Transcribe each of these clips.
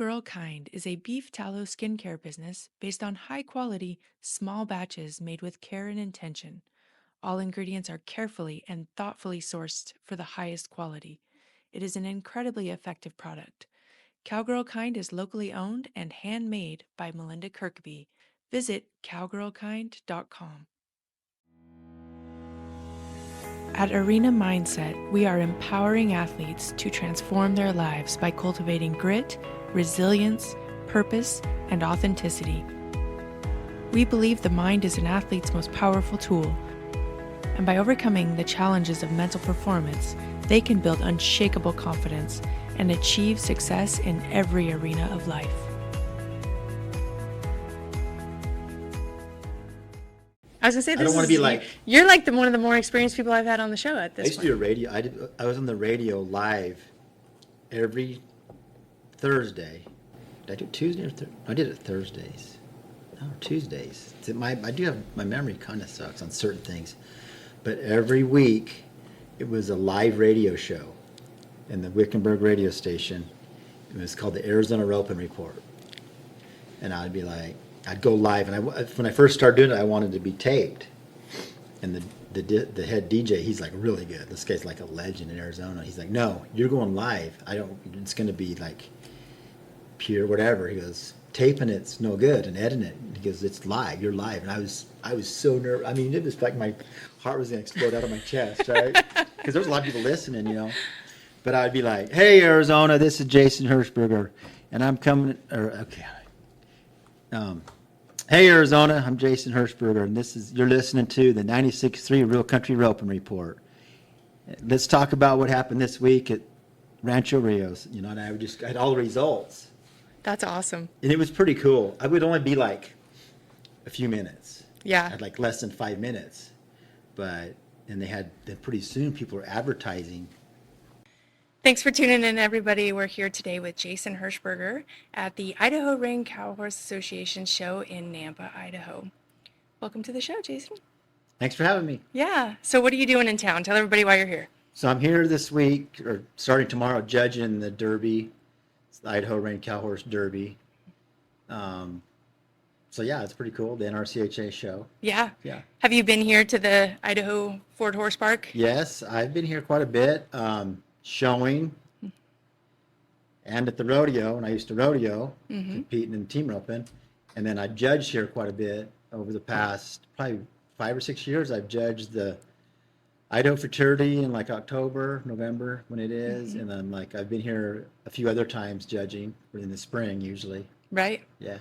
Cowgirl Kind is a beef tallow skincare business based on high quality, small batches made with care and intention. All ingredients are carefully and thoughtfully sourced for the highest quality. It is an incredibly effective product. Cowgirl Kind is locally owned and handmade by Melinda Kirkby. Visit cowgirlkind.com. At Arena Mindset, we are empowering athletes to transform their lives by cultivating grit, resilience, purpose, and authenticity. We believe the mind is an athlete's most powerful tool, and by overcoming the challenges of mental performance, they can build unshakable confidence and achieve success in every arena of life. I was gonna say, I don't want to be like, you're like one of the more experienced people I've had on the show at I this used to point. do a radio. I was on the radio live every Thursday. Did I do Tuesday or Thursday? I did it Thursdays. No, Tuesdays. I do have, my memory kind of sucks on certain things. But every week, it was a live radio show in the Wickenburg radio station. It was called the Arizona Roping Report. And I'd be like, I'd go live, and when I first started doing it, I wanted to be taped. And the head DJ, he's like really good. This guy's like a legend in Arizona. He's like, no, you're going live. It's going to be like pure whatever. He goes, taping it's no good, and editing it. He goes, it's live. You're live. And I was so nervous. I mean, it was like my heart was going to explode out of my chest, right? Because there was a lot of people listening, you know. But I'd be like, hey, Arizona, this is Jason Hershberger, and I'm coming. Hey Arizona, I'm Jason Hershberger, and you're listening to the 96.3 Real Country Roping Report. Let's talk about what happened this week at Rancho Rios. You know, and I had all the results. That's awesome. And it was pretty cool. I would only be like a few minutes. Yeah. I'd like less than 5 minutes. Then pretty soon people were advertising. Thanks for tuning in, everybody. We're here today with Jason Hershberger at the Idaho Ring Cowhorse Association show in Nampa, Idaho. Welcome to the show, Jason. Thanks for having me. Yeah. So what are you doing in town? Tell everybody why you're here. So I'm here this week, or starting tomorrow, judging the Derby. It's the Idaho Ring Cowhorse Derby. So yeah, it's pretty cool, the NRCHA show. Yeah. Yeah. Have you been here to the Idaho Ford Horse Park? Yes, I've been here quite a bit. Showing and at the rodeo, and I used to rodeo, competing in team roping, and then I judged here quite a bit over the past probably 5 or 6 years. I've judged the Idaho Fraternity in like October, November when it is, and then like I've been here a few other times judging in the spring usually. Right. Yeah.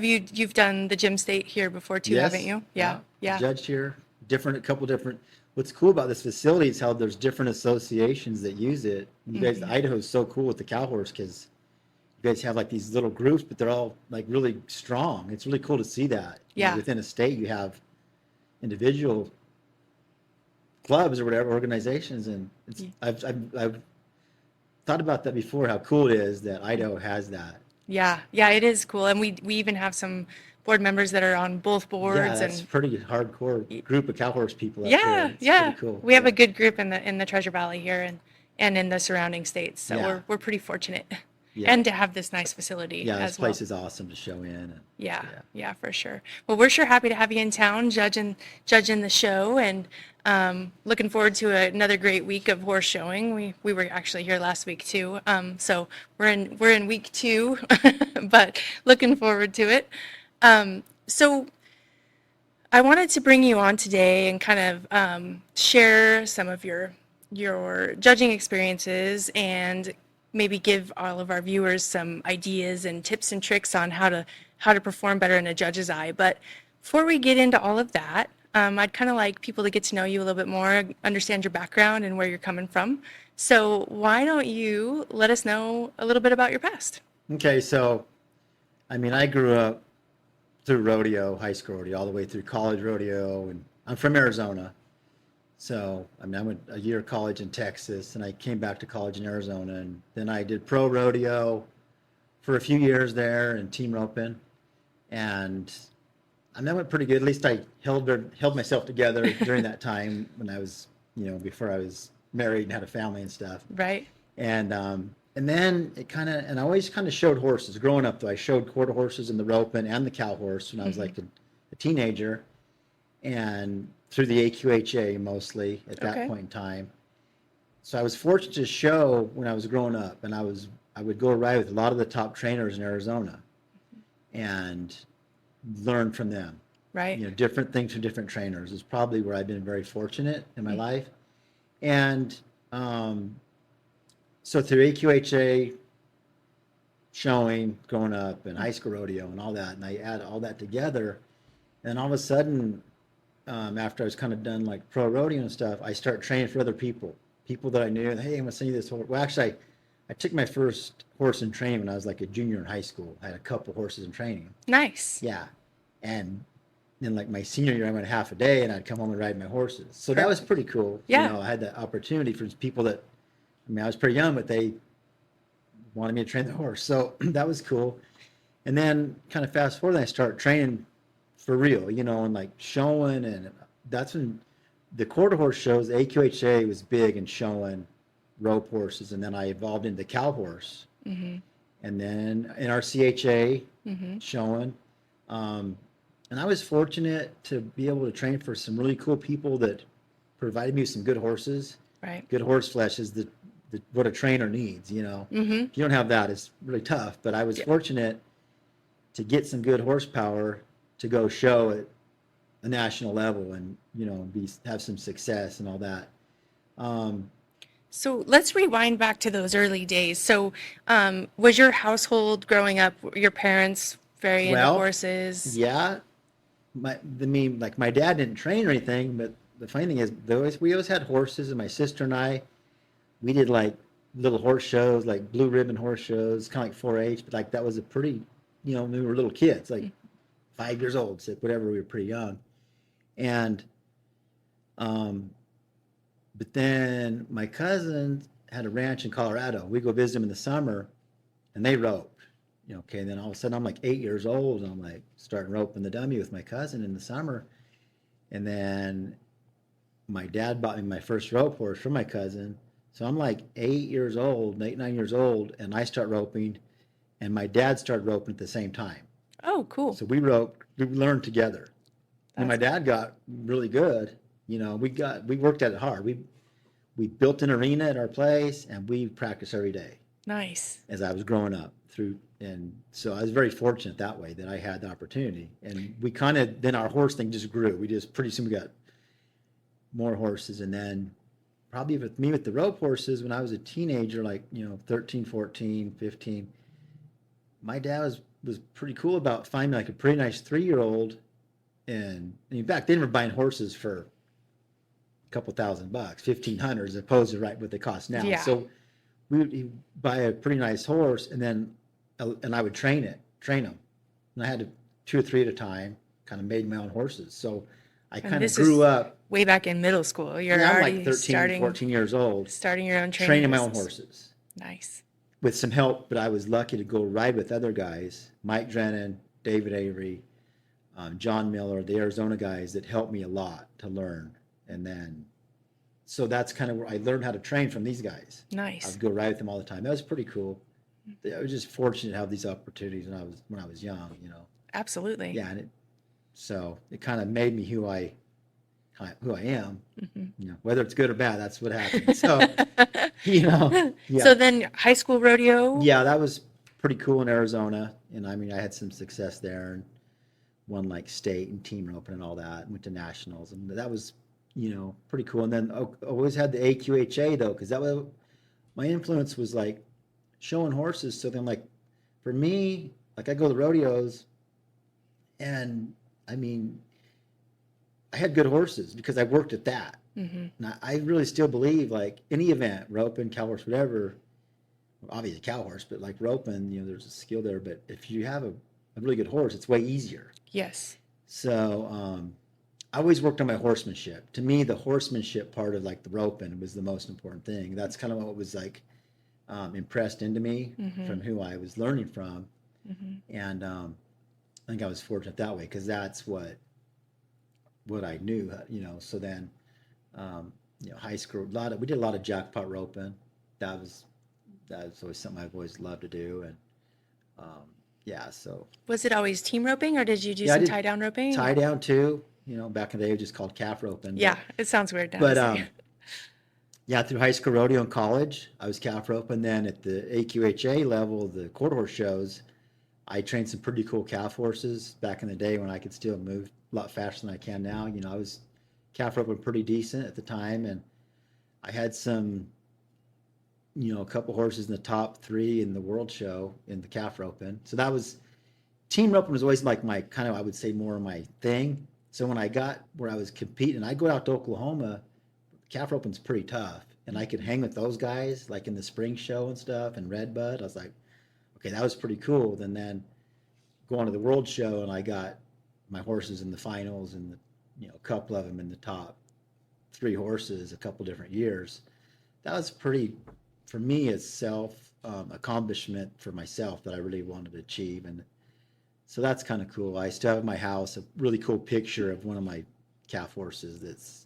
You've done the Gym State here before too, Yes. haven't you? Yeah. Yeah. Judged here, a couple different. What's cool about this facility is how there's different associations that use it. You guys, Idaho's so cool with the cow horse because you guys have like these little groups, but they're all like really strong. It's really cool to see that. You know, Yeah. within a state, you have individual clubs or whatever organizations, and I've thought about that before. How cool it is that Idaho has that. Yeah. Yeah. It is cool, and we even have some board members that are on both boards. Yeah, that's and pretty hardcore group of cow horse people. Up yeah, here. It's yeah. pretty cool. We have a good group in the Treasure Valley here and in the surrounding states. So Yeah. we're pretty fortunate. Yeah. And to have this nice facility Yeah, as this well. place is awesome to show in. And, Yeah, for sure. Well, we're sure happy to have you in town judging the show, and looking forward to another great week of horse showing. We were actually here last week too. So we're in week 2, but looking forward to it. So I wanted to bring you on today and kind of share some of your judging experiences and maybe give all of our viewers some ideas and tips and tricks on how to perform better in a judge's eye. But before we get into all of that, I'd kind of like people to get to know you a little bit more, understand your background and where you're coming from. So why don't you let us know a little bit about your past? Okay, so, I mean, I grew up through rodeo, high school rodeo, all the way through college rodeo, and I'm from Arizona. So, I mean, I went a year of college in Texas, and I came back to college in Arizona, and then I did pro rodeo for a few years there and team roping, and I mean, that went pretty good. At least I held myself together during that time when I was, before I was married and had a family and stuff. Right. And and then it kind of, and I always kind of showed horses. Growing up, though, I showed quarter horses and the roping and the cow horse when I was like a teenager, and through the AQHA mostly at that Okay. point in time. So I was fortunate to show when I was growing up, and I would go ride with a lot of the top trainers in Arizona, and learn from them. Right. You know, different things from different trainers is probably where I've been very fortunate in my life. And so through AQHA showing, growing up, and high school rodeo and all that, and I add all that together, and all of a sudden, after I was kind of done like pro rodeo and stuff, I start training for other people that I knew. Hey, I'm gonna send you this horse. Well, actually, I took my first horse in training when I was like a junior in high school. I had a couple horses in training. Nice. Yeah, and then like my senior year, I went half a day, and I'd come home and ride my horses. So that was pretty cool. Yeah. You know, I had the opportunity for people that, I mean, I was pretty young, but they wanted me to train the horse. So that was cool. And then kind of fast forward, I start training for real, you know, and like showing, and that's when the quarter horse shows, AQHA was big in showing rope horses, and then I evolved into cow horse, and then NRCHA showing, and I was fortunate to be able to train for some really cool people that provided me with some good horses. Right. Good horse flesh is the what a trainer needs, you know. If you don't have that, it's really tough. But I was fortunate to get some good horsepower to go show at a national level, and you know, have some success and all that. So let's rewind back to those early days. So, was your household growing up, your parents very into Well, horses? yeah, like my dad didn't train or anything, but the funny thing is, we always had horses, and my sister and I, we did like little horse shows, like blue ribbon horse shows, kind of like 4-H, but like that was a pretty, you know, we were little kids, like 5 years old, so whatever, we were pretty young. And, but then my cousin had a ranch in Colorado. We go visit them in the summer, and they roped. You know, okay, then all of a sudden I'm like 8 years old, and I'm like starting roping the dummy with my cousin in the summer. And then my dad bought me my first rope horse from my cousin. So I'm like 8 years old, 8, 9 years old, and I start roping, and my dad started roping at the same time. Oh, cool. So we learned together. And my dad got really good. You know, we worked at it hard. We built an arena at our place, and we practiced every day Nice. as I was growing up through. And so I was very fortunate that way that I had the opportunity. And we kind of, then our horse thing just grew. Pretty soon we got more horses. And then probably with the rope horses, when I was a teenager, like, you know, 13, 14, 15, my dad was pretty cool about finding like a pretty nice 3-year-old. And in fact, they were buying horses for a couple $1,000, $1,500, as opposed to what they cost now. Yeah. So he'd buy a pretty nice horse, and I would train them. And I had 2 or 3 at a time, kind of made my own horses. So I kind of this grew is up. Way back in middle school. You're I'm already like 13, 14 years old, starting your own training my own business. horses Nice. with some help, but I was lucky to go ride with other guys, Mike Drennan, David Avery, John Miller, the Arizona guys that helped me a lot to learn. And then, so that's kind of where I learned how to train from these guys. I Nice. would go ride with them all the time. That was pretty cool. I was just fortunate to have these opportunities when I was young, you know. Absolutely. Yeah, and it kind of made me who I am. You know, whether it's good or bad, that's what happened. So, you know, yeah. So then high school rodeo? Yeah, that was pretty cool in Arizona, and I mean, I had some success there and won like state and team roping and all that, and went to nationals, and that was, you know, pretty cool. And then I always had the AQHA though, because that was my influence was like showing horses. So then, like for me, like I go to the rodeos, and I mean, I had good horses because I worked at that. And I really still believe like any event, roping, cow horse, whatever. Obviously cow horse, but like roping, you know, there's a skill there. But if you have a really good horse, it's way easier. Yes. So I always worked on my horsemanship. To me, the horsemanship part of like the roping was the most important thing. That's kind of what was like impressed into me from who I was learning from. And I think I was fortunate that way because that's what I knew, you know. So then, you know, high school, we did a lot of jackpot roping. That was that's always something I've always loved to do. And yeah, so Was it always team roping, or did you do yeah, I some did tie down roping? tie down too. Back in the day, it was just called calf roping. Yeah, it sounds weird now. But to say. yeah, through high school rodeo and college, I was calf roping. Then at the AQHA level, the quarter horse shows, I trained some pretty cool calf horses back in the day when I could still move a lot faster than I can now. I was calf roping pretty decent at the time, and I had some, a couple horses in the top 3 in the world show in the calf roping. So that was team roping was always like my kind of, I would say, more my thing. So when I got where I was competing, I go out to Oklahoma, calf roping's pretty tough, and I could hang with those guys like in the spring show and stuff and Redbud. I was like, okay, that was pretty cool. Then going to the world show, and I got my horses in the finals, and a couple of them in the top 3 horses a couple different years. That was pretty, for me, as self accomplishment for myself that I really wanted to achieve. And so that's kind of cool. I still have in my house a really cool picture of one of my calf horses that's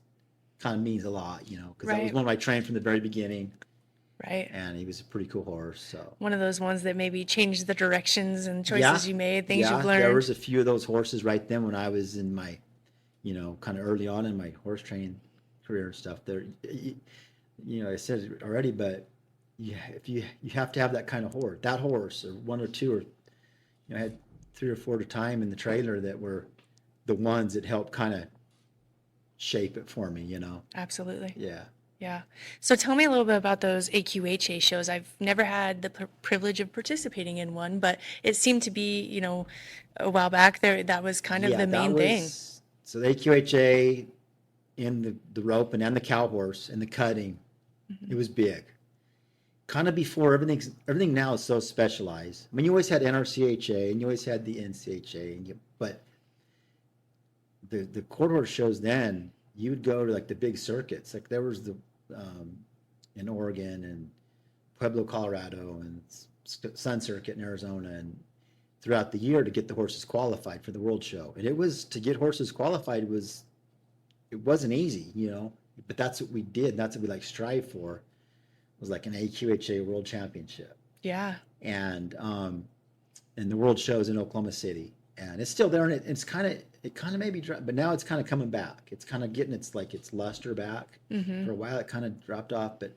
kind of means a lot, because that was Right. one I trained from the very beginning, Right. and he was a pretty cool horse. So One of those ones that maybe changed the directions and choices you made, things you've there learned. was a few of those horses right then when I was in my, kind of early on in my horse training career and stuff. There, I said it already, but if you have to have that kind of horse, or one or two, or I had 3 or 4 at a time in the trailer that were the ones that helped kind of shape it for me. Absolutely. Yeah. Yeah. So tell me a little bit about those AQHA shows. I've never had the privilege of participating in one, but it seemed to be, a while back there, that was kind of the main thing. So the AQHA in the roping and the cow horse and the cutting, it was big. Kind of before everything now is so specialized. I mean, you always had NRCHA and you always had the NCHA, but the quarter horse shows then, you would go to like the big circuits. Like there was the in Oregon and Pueblo, Colorado, and Sun Circuit in Arizona, and throughout the year to get the horses qualified for the World Show. And it was, to get horses qualified it wasn't easy, but that's what we did. That's what we strive for. It was like an AQHA World Championship. Yeah. And the World Show is in Oklahoma City, and it's still there, and it kind of maybe dropped, but now it's kind of coming back. It's kind of getting its luster back. Mm-hmm. For a while, it kind of dropped off, but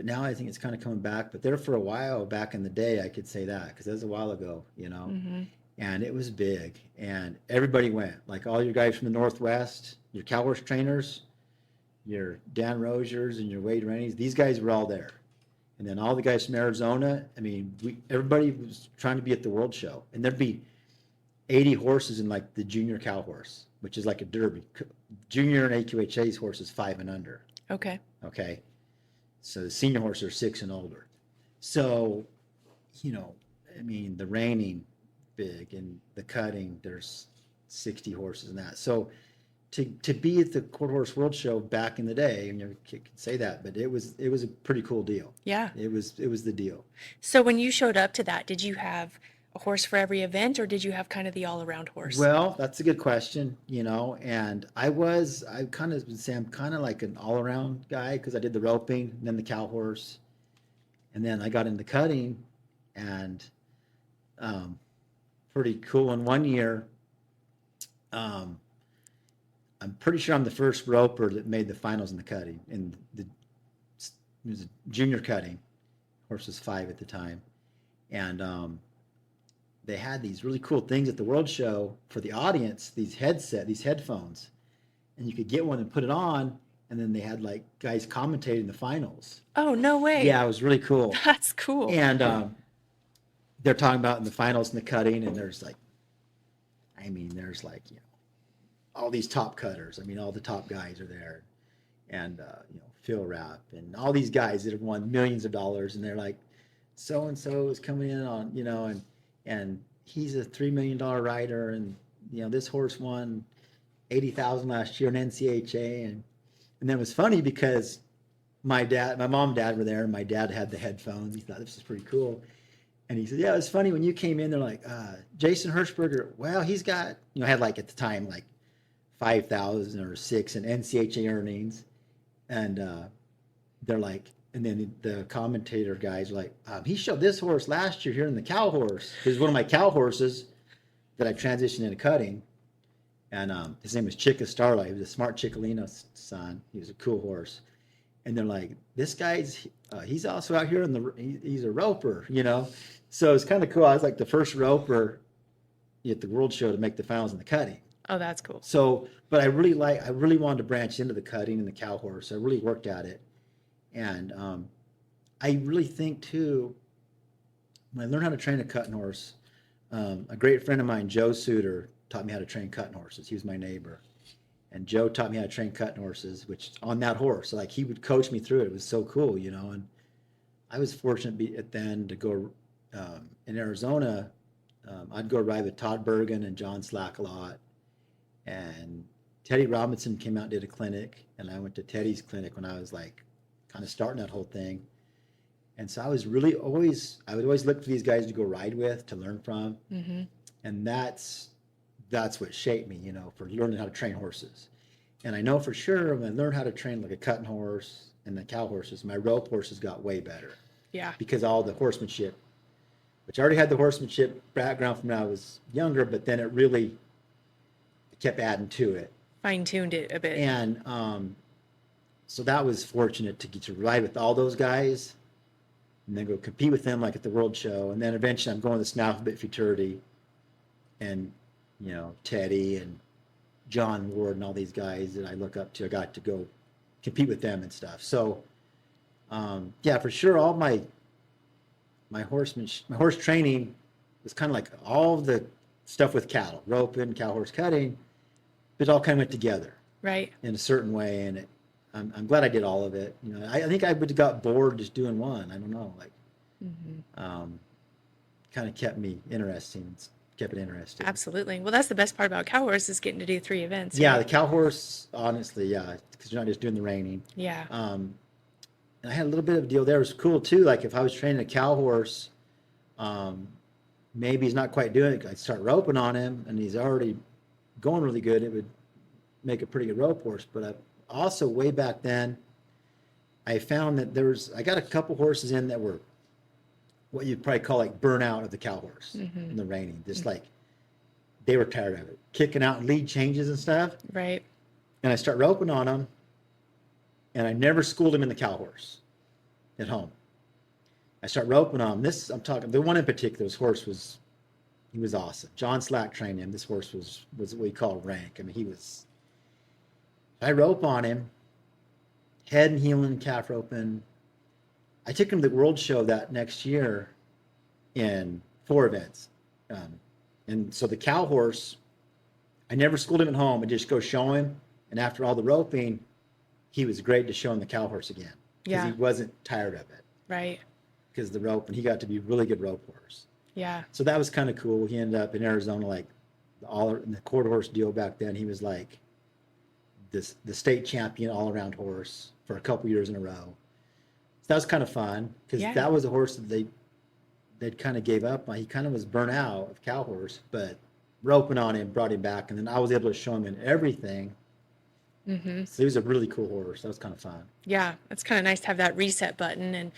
now I think it's kind of coming back. But there for a while back in the day, I could say that because that was a while ago, Mm-hmm. and it was big, and everybody went. Like all your guys from the Northwest, your cow horse trainers, your Dan Rosiers and your Wade Rainey's, these guys were all there. And then all the guys from Arizona, I mean, everybody was trying to be at the World Show, and there'd be 80 horses in like the junior cow horse, which is like a derby. Junior and AQHA's horse is 5 and under. Okay. Okay. So the senior horses are 6 and older. So, I mean, the reining big, and the cutting, there's 60 horses in that. So to be at the Quarter Horse World Show back in the day, and you can say that, but it was a pretty cool deal. Yeah. It was the deal. So when you showed up to that, did you have a horse for every event, or did you have kind of the all-around horse? Well, that's a good question, and I kind of would say I'm kind of like an all-around guy because I did the roping, and then the cow horse, and then I got into cutting, and pretty cool. In one year, I'm pretty sure I'm the first roper that made the finals in the cutting. It was a junior cutting. Horse was 5 at the time, and they had these really cool things at the World Show for the audience. These headphones, and you could get one and put it on, and then they had like guys commentating the finals. Oh, no way. Yeah, it was really cool. That's cool. And they're talking about in the finals and the cutting, and there's like all these top cutters. I mean, all the top guys are there, and Phil Rapp and all these guys that have won millions of dollars, and they're like, so and so is coming in on, and he's a $3 million rider, and this horse won $80,000 last year in NCHA, and then it was funny because my mom and dad were there, and my dad had the headphones. He thought this was pretty cool. And he said, yeah, it was funny when you came in, they're like, Jason Hershberger, well, he's got, had like at the time, like 5,000 or 6 in NCHA earnings. And they're like, and then the commentator guys are like, he showed this horse last year here in the cow horse. Because one of my cow horses that I transitioned into cutting, and his name was Chica Starlight. He was a smart Chicalino's son. He was a cool horse. And they're like, this guy's, he's also out here he's a roper, you know? So it's kind of cool. I was like the first roper at the World Show to make the finals in the cutting. Oh, that's cool. So, but I really wanted to branch into the cutting and the cow horse. So I really worked at it. And I really think too, when I learned how to train a cutting horse, a great friend of mine, Joe Suter, taught me how to train cutting horses. He was my neighbor. And Joe taught me how to train cutting horses, which on that horse, like he would coach me through it. It was so cool, you know. And I was fortunate at then to go in Arizona. I'd go ride with Todd Bergen and John Slack a lot. And Teddy Robinson came out and did a clinic, and I went to Teddy's clinic when I was like kind of starting that whole thing. And so I was really I would always look for these guys to go ride with, to learn from. Mm-hmm. And that's what shaped me, you know, for learning how to train horses. And I know for sure when I learned how to train like a cutting horse and the cow horses, my rope horses got way better. Yeah. Because all the horsemanship, which I already had the horsemanship background from when I was younger, but then it really kept adding to it. Fine-tuned it a bit. And so that was fortunate to get to ride with all those guys and then go compete with them like at the World Show. And then eventually I'm going to the Snafflebit Futurity, and, you know, Teddy and John Ward and all these guys that I look up to, I got to go compete with them and stuff. So, yeah, for sure, all my horse training was kind of like all the stuff with cattle, roping, cow horse cutting, but it all kind of went together, right, in a certain way. And I'm glad I did all of it. You know, I think I would have got bored just doing one. I don't know, like, kind of kept me interesting. Kept it interesting. Absolutely. Well, that's the best part about cow horse is getting to do 3 events. Yeah, right? the cow horse, honestly, yeah, because you're not just doing the reining. Yeah. And I had a little bit of a deal there. It was cool too. Like if I was training a cow horse, maybe he's not quite doing it. I'd start roping on him, and he's already going really good. It would make a pretty good rope horse. But I also, way back then, I found that I got a couple horses in that were what you'd probably call like burnout of the cow horse in the reining. Just like they were tired of it, kicking out lead changes and stuff. Right. And I start roping on them, and I never schooled him in the cow horse at home. I start roping on him. I'm talking, the one in particular, this horse he was awesome. John Slack trained him. This horse was what we call rank. I mean, I rope on him, head and heeling, calf roping. I took him to the World Show that next year in 4 events. And so the cow horse, I never schooled him at home. I just go show him. And after all the roping, he was great to show him the cow horse again. Because he wasn't tired of it. Right. Because the rope, and he got to be a really good rope horse. Yeah. So that was kind of cool. He ended up in Arizona, like in the quarter horse deal back then. He was like the state champion all around horse for a couple years in a row. So that was kind of fun because that was a horse that they'd kind of gave up on. He kind of was burnt out of cow horse, but roping on him brought him back, and then I was able to show him in everything. Mm-hmm. So he was a really cool horse. That was kind of fun. Yeah, it's kind of nice to have that reset button. And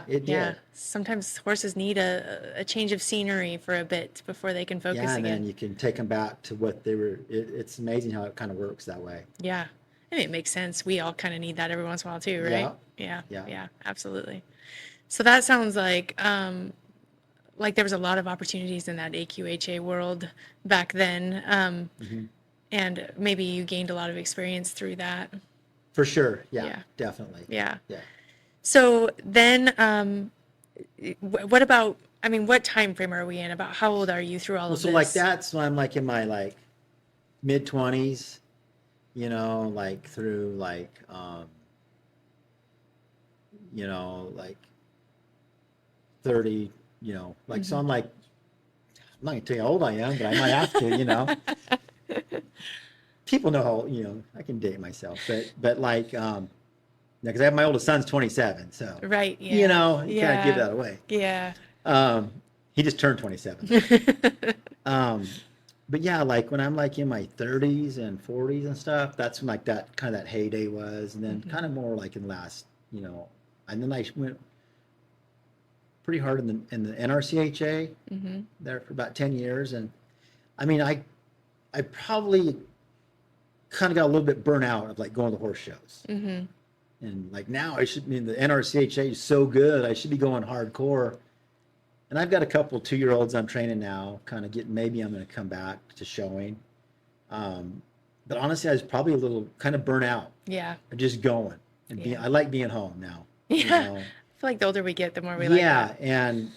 it did. Sometimes horses need a change of scenery for a bit before they can focus again. And then you can take them back to what they were. It's amazing how it kind of works that way. Yeah, and it makes sense. We all kind of need that every once in a while too, right? Yeah, absolutely. So that sounds like there was a lot of opportunities in that AQHA world back then. And maybe you gained a lot of experience through that. For sure. Yeah. Definitely. Yeah. Yeah. So then, what about, I mean, what time frame are we in? About how old are you through all of this? So like that's when I'm like in my mid-20s, you know, like through like 30, you know, like, so I'm like, I'm not gonna tell you how old I am, but I might have to, you know. People know how, you know, I can date myself, but like, because I have my oldest son's 27, so right, yeah, you know, you kind of give that away. Yeah. He just turned 27. But yeah, like when I'm like in my 30s and 40s and stuff, that's when like that kind of that heyday was, and then kind of more like in the last, you know, and then I went pretty hard in the NRCHA there for about 10 years. And I mean, I probably kind of got a little bit burnt out of like going to horse shows. And like now I should, I mean, the NRCHA is so good. I should be going hardcore. And I've got a couple 2-year-olds I'm training now, kind of getting, maybe I'm going to come back to showing. But honestly, I was probably a little kind of burnt out. Yeah. Just going. And Yeah. I like being home now. Yeah. You know? I feel like the older we get, the more we like Yeah. that. And,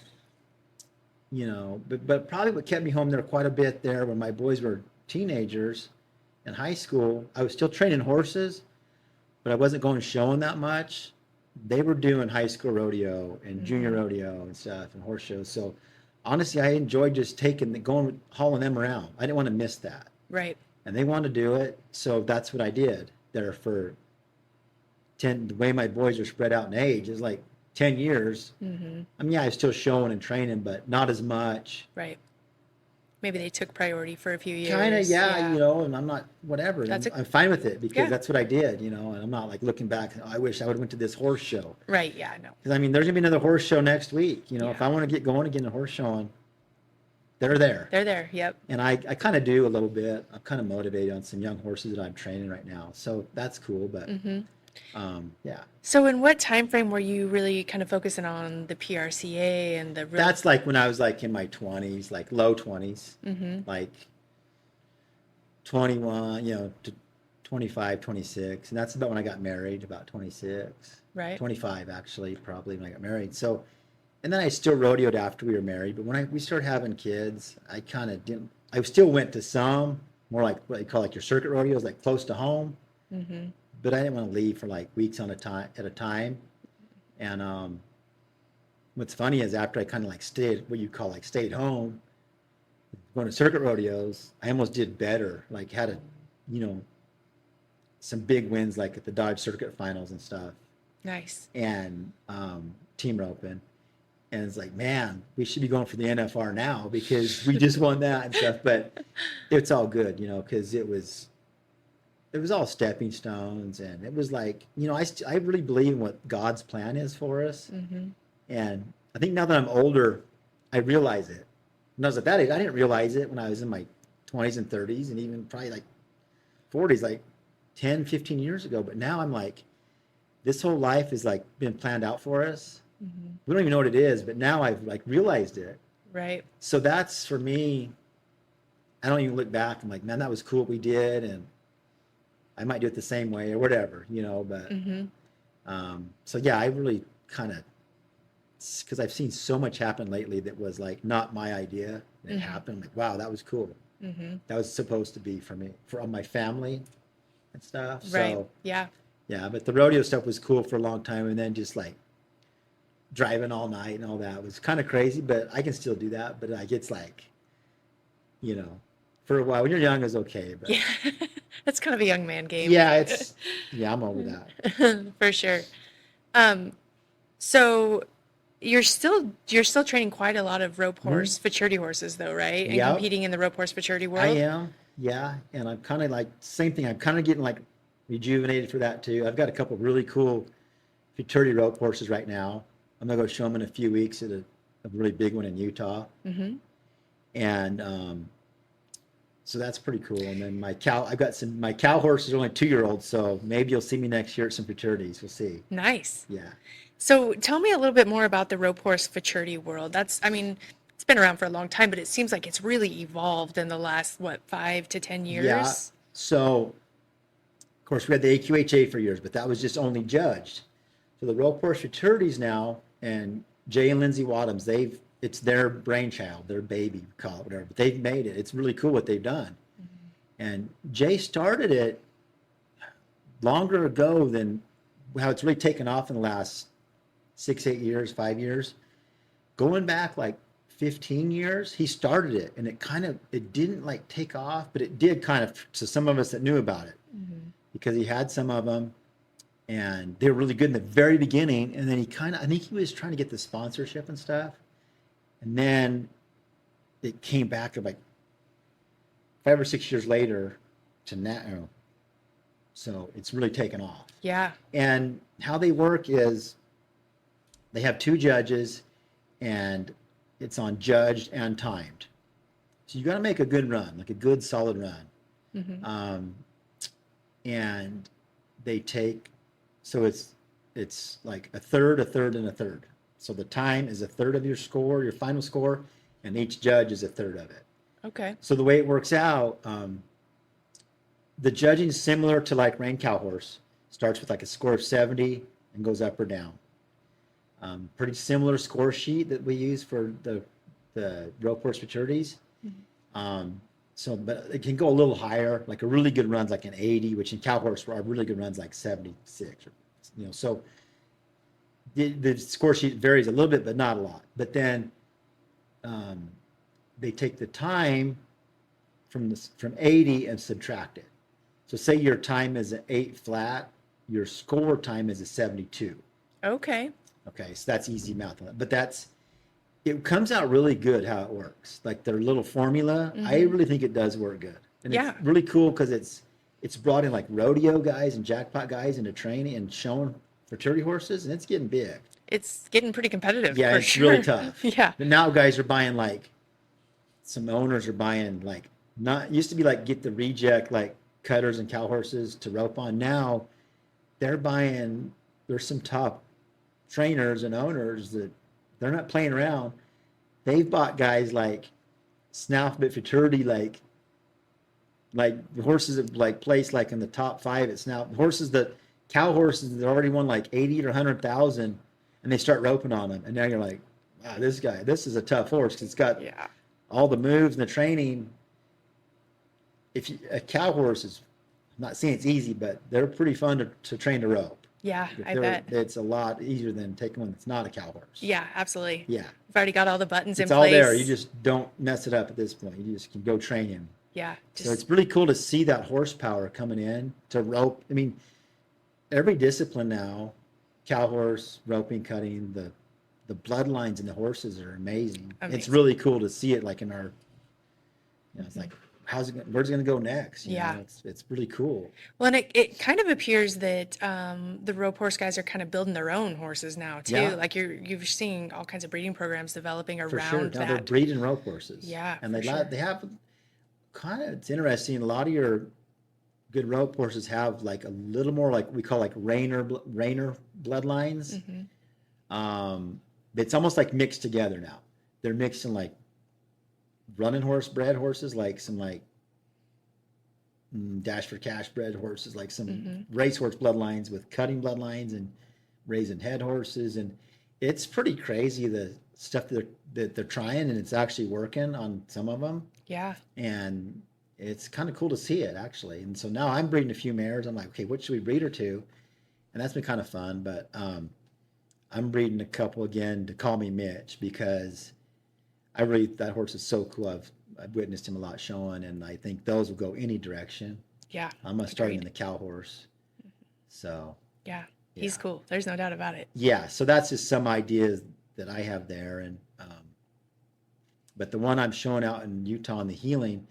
you know, but probably what kept me home there quite a bit there when my boys were teenagers in high school, I was still training horses, but I wasn't going showing that much. They were doing high school rodeo and junior rodeo and stuff and horse shows. So honestly, I enjoyed just hauling them around. I didn't want to miss that. Right. And they wanted to do it. So that's what I did there for the way my boys are spread out in age is like 10 years. I mean, yeah, I was still showing and training, but not as much. Right. Maybe they took priority for a few years. Kind of, yeah, you know, and I'm not, whatever. I'm fine with it because that's what I did, you know, and I'm not like looking back, I wish I would have went to this horse show. Right, yeah, no. Because, I mean, there's going to be another horse show next week. You know, Yeah. if I want to get going again to horse showing, they're there. They're there, yep. And I kind of do a little bit. I'm kind of motivated on some young horses that I'm training right now. So that's cool, but yeah. So in what time frame were you really kind of focusing on the PRCA and the real... That's like when I was like in my 20s, like low 20s, like 21, you know, to 25, 26. And that's about when I got married, about 26. Right. 25, actually, probably when I got married. So, and then I still rodeoed after we were married. But when we started having kids, I kind of didn't, I still went to some, more like what they call like your circuit rodeos, like close to home. But I didn't want to leave for like weeks at a time. And what's funny is after I kind of like stayed, what you call like stayed home, going to circuit rodeos, I almost did better. Like had you know, some big wins like at the Dodge Circuit Finals and stuff. Nice. And team roping. And it's like, man, we should be going for the NFR now because we just won that and stuff. But it's all good, you know, because it was all stepping stones. And it was like, you know, I really believe in what God's plan is for us. And I think now that I'm older, I realize it. When I was at that age, I didn't realize it when I was in my 20s and 30s and even probably like 40s, like 10, 15 years ago. But now I'm like, this whole life is like been planned out for us. We don't even know what it is, but now I've like realized it. Right. So that's for me. I don't even look back. I'm like, man, that was cool what we did, and I might do it the same way or whatever, you know. But so yeah, I really kind of, because I've seen so much happen lately that was like not my idea. It happened. I'm like, wow, that was cool. That was supposed to be for me, for my family and stuff. Right. So, Yeah. yeah, but the rodeo stuff was cool for a long time, and then just like driving all night and all that was kind of crazy, but I can still do that. But like, it's like, you know, for a while when you're young is okay. But Yeah. That's kind of a young man game. yeah, I'm over that. For sure. So you're still training quite a lot of rope horse futurity horses though, right? And Yep. competing in the rope horse futurity world. I am, yeah, and I'm kind of like same thing. I'm kind of getting like rejuvenated for that too. I've got a couple really cool futurity rope horses right now. I'm gonna go show them in a few weeks at a really big one in Utah. And so that's pretty cool. And then my cow horses are only 2-year-olds, so maybe you'll see me next year at some futurities. We'll see. Nice. Yeah. So tell me a little bit more about the rope horse futurity world. I mean, it's been around for a long time, but it seems like it's really evolved in the last, 5 to 10 years? Yeah. So, of course, we had the AQHA for years, but that was just only judged. So the rope horse futurities now, and Jay and Lindsay Wadhams, it's their brainchild, their baby, call it whatever, but they've made it. It's really cool what they've done. And Jay started it longer ago than how it's really taken off in the last 6, 8 years, 5 years. Going back like 15 years, he started it, and it didn't like take off, but it did kind of to some of us that knew about it, because he had some of them, and they were really good in the very beginning. And then I think he was trying to get the sponsorship and stuff, and then it came back like 5 or 6 years later to now. So it's really taken off. Yeah. And how they work is they have two judges, and it's on judged and timed. So you got to make a good run, like a good solid run. And they take, so it's like a third, and a third. So the time is a third of your score, your final score, and each judge is a third of it. Okay. So the way it works out, the judging is similar to like rein cow horse. Starts with like a score of 70 and goes up or down. Pretty similar score sheet that we use for the rope horse futurities. But it can go a little higher. Like a really good run's like an 80, which in cow horse are really good runs like 76. So the score sheet varies a little bit, but not a lot. But then they take the time from 80 and subtract it. So say your time is an 8 flat, your score time is a 72. Okay. Okay, so that's easy math on that. But it comes out really good how it works. Like their little formula, I really think it does work good. And Yeah. it's really cool because it's brought in like rodeo guys and jackpot guys into training and showing futurity horses, and it's getting big. It's getting pretty competitive. Yeah, for it's sure. really tough. Yeah. But now guys are buying some owners are buying not used to be like get the reject like cutters and cow horses to rope on. Now there's some top trainers and owners that they're not playing around. They've bought guys like Snout Bit Futurity, like the horses that like placed like in the top 5 at Snout. Cow horses that already won like 80 or 100,000, and they start roping on them. And now you're like, wow, this is a tough horse because it's got all the moves and the training. A cow horse is, I'm not saying it's easy, but they're pretty fun to train to rope. Yeah, I bet. It's a lot easier than taking one that's not a cow horse. Yeah, absolutely. Yeah. You've already got all the buttons in It's place. all there. You just don't mess it up at this point. You just can go train him. Yeah. So it's really cool to see that horsepower coming in to rope. I mean, every discipline now, cow horse, roping, cutting, the bloodlines in the horses are amazing. It's really cool to see it like in our, it's like, where's it going to go next? You know, it's really cool. Well, and it kind of appears that the rope horse guys are kind of building their own horses now too. Yeah. Like you're seeing all kinds of breeding programs developing around For sure. Now that. they're breeding rope horses. Yeah, and for sure. they have kind of, it's interesting. A lot of your good rope horses have like a little more like we call like Rainer bloodlines. It's almost like mixed together now. They're mixing like running horse bred horses, like some like dash for cash bred horses, like some racehorse bloodlines with cutting bloodlines and raising head horses. And it's pretty crazy the stuff that they're trying, and it's actually working on some of them. Yeah. And it's kind of cool to see it actually. And so now I'm breeding a few mares. I'm like, okay, what should we breed her to? And that's been kind of fun. But I'm breeding a couple again to call me Mitch because that horse is so cool. I've witnessed him a lot showing, and I think those will go any direction. Yeah. I'm going to start him in the cow horse. So. Yeah. He's cool. There's no doubt about it. Yeah. So that's just some ideas that I have there. And, but the one I'm showing out in Utah in the healing,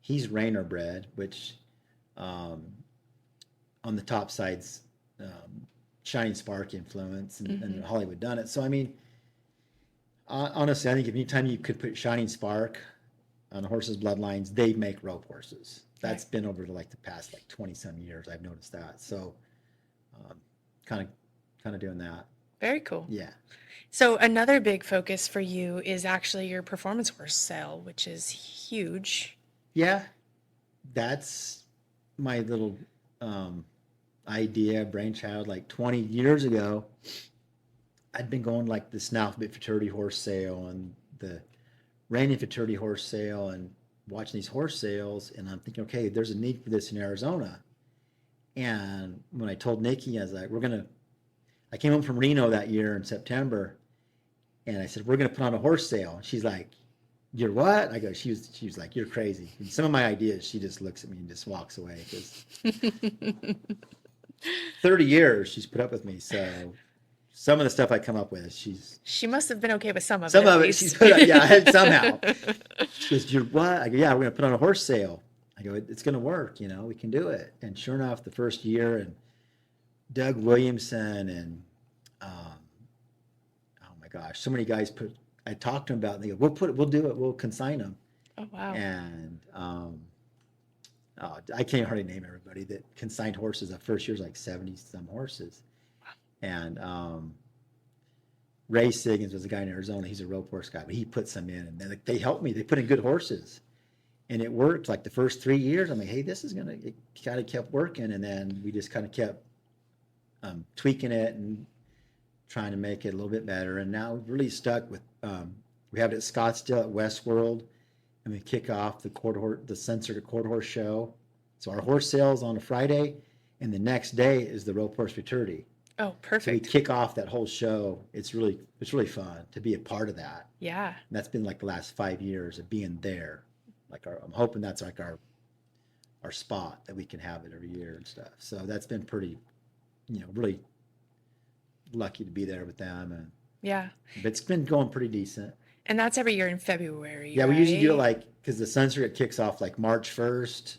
he's Rainer bred, which, on the top side's, Shining Spark influence and Hollywood done it. So, I mean, honestly, I think anytime you could put Shining Spark on a horse's bloodlines, they make rope horses. That's been over like the past like 20 some years. I've noticed that. So, kind of doing that. Very cool. Yeah. So another big focus for you is actually your performance horse sale, which is huge. Yeah, that's my little idea, brainchild. Like 20 years ago, I'd been going like the Snout Bit Futurity horse sale and the Reigning Futurity horse sale and watching these horse sales, and I'm thinking, okay, there's a need for this in Arizona. And when I told Nikki, I was like, I came home from Reno that year in September, and I said, we're gonna put on a horse sale. She's like, you're what? I go, she was like, you're crazy. And some of my ideas, she just looks at me and just walks away because 30 years she's put up with me. So some of the stuff I come up with, she must have been okay with some of it. Some of it she's put up, yeah, somehow. She goes, you're what? I go, yeah, we're gonna put on a horse sale. I go, it's gonna work, we can do it. And sure enough, the first year, and Doug Williamson and gosh, so many guys I talked to them about it, and they go, we'll do it, we'll consign them. Oh, wow. And I can't hardly name everybody that consigned horses. The first year's like 70 some horses. And Ray Siggins was a guy in Arizona. He's a rope horse guy, but he put some in, and they helped me. They put in good horses, and it worked. Like the first 3 years, I'm like, hey, this is gonna. It kind of kept working, and then we just kind of kept tweaking it and trying to make it a little bit better. And now we've really stuck with. We have it at Scottsdale at Westworld, and we kick off the censored quarter horse show. So our horse sales on a Friday, and the next day is the rope horse futurity. Oh, So we perfect. kick off that whole show. It's really fun to be a part of that. Yeah. And that's been like the last 5 years of being there. Like I'm hoping that's like our spot that we can have it every year and stuff. So that's been pretty, really lucky to be there with them. And Yeah. but it's been going pretty decent. And that's every year in February. Yeah, we usually do it right? like because the censorship kicks off like March 1st,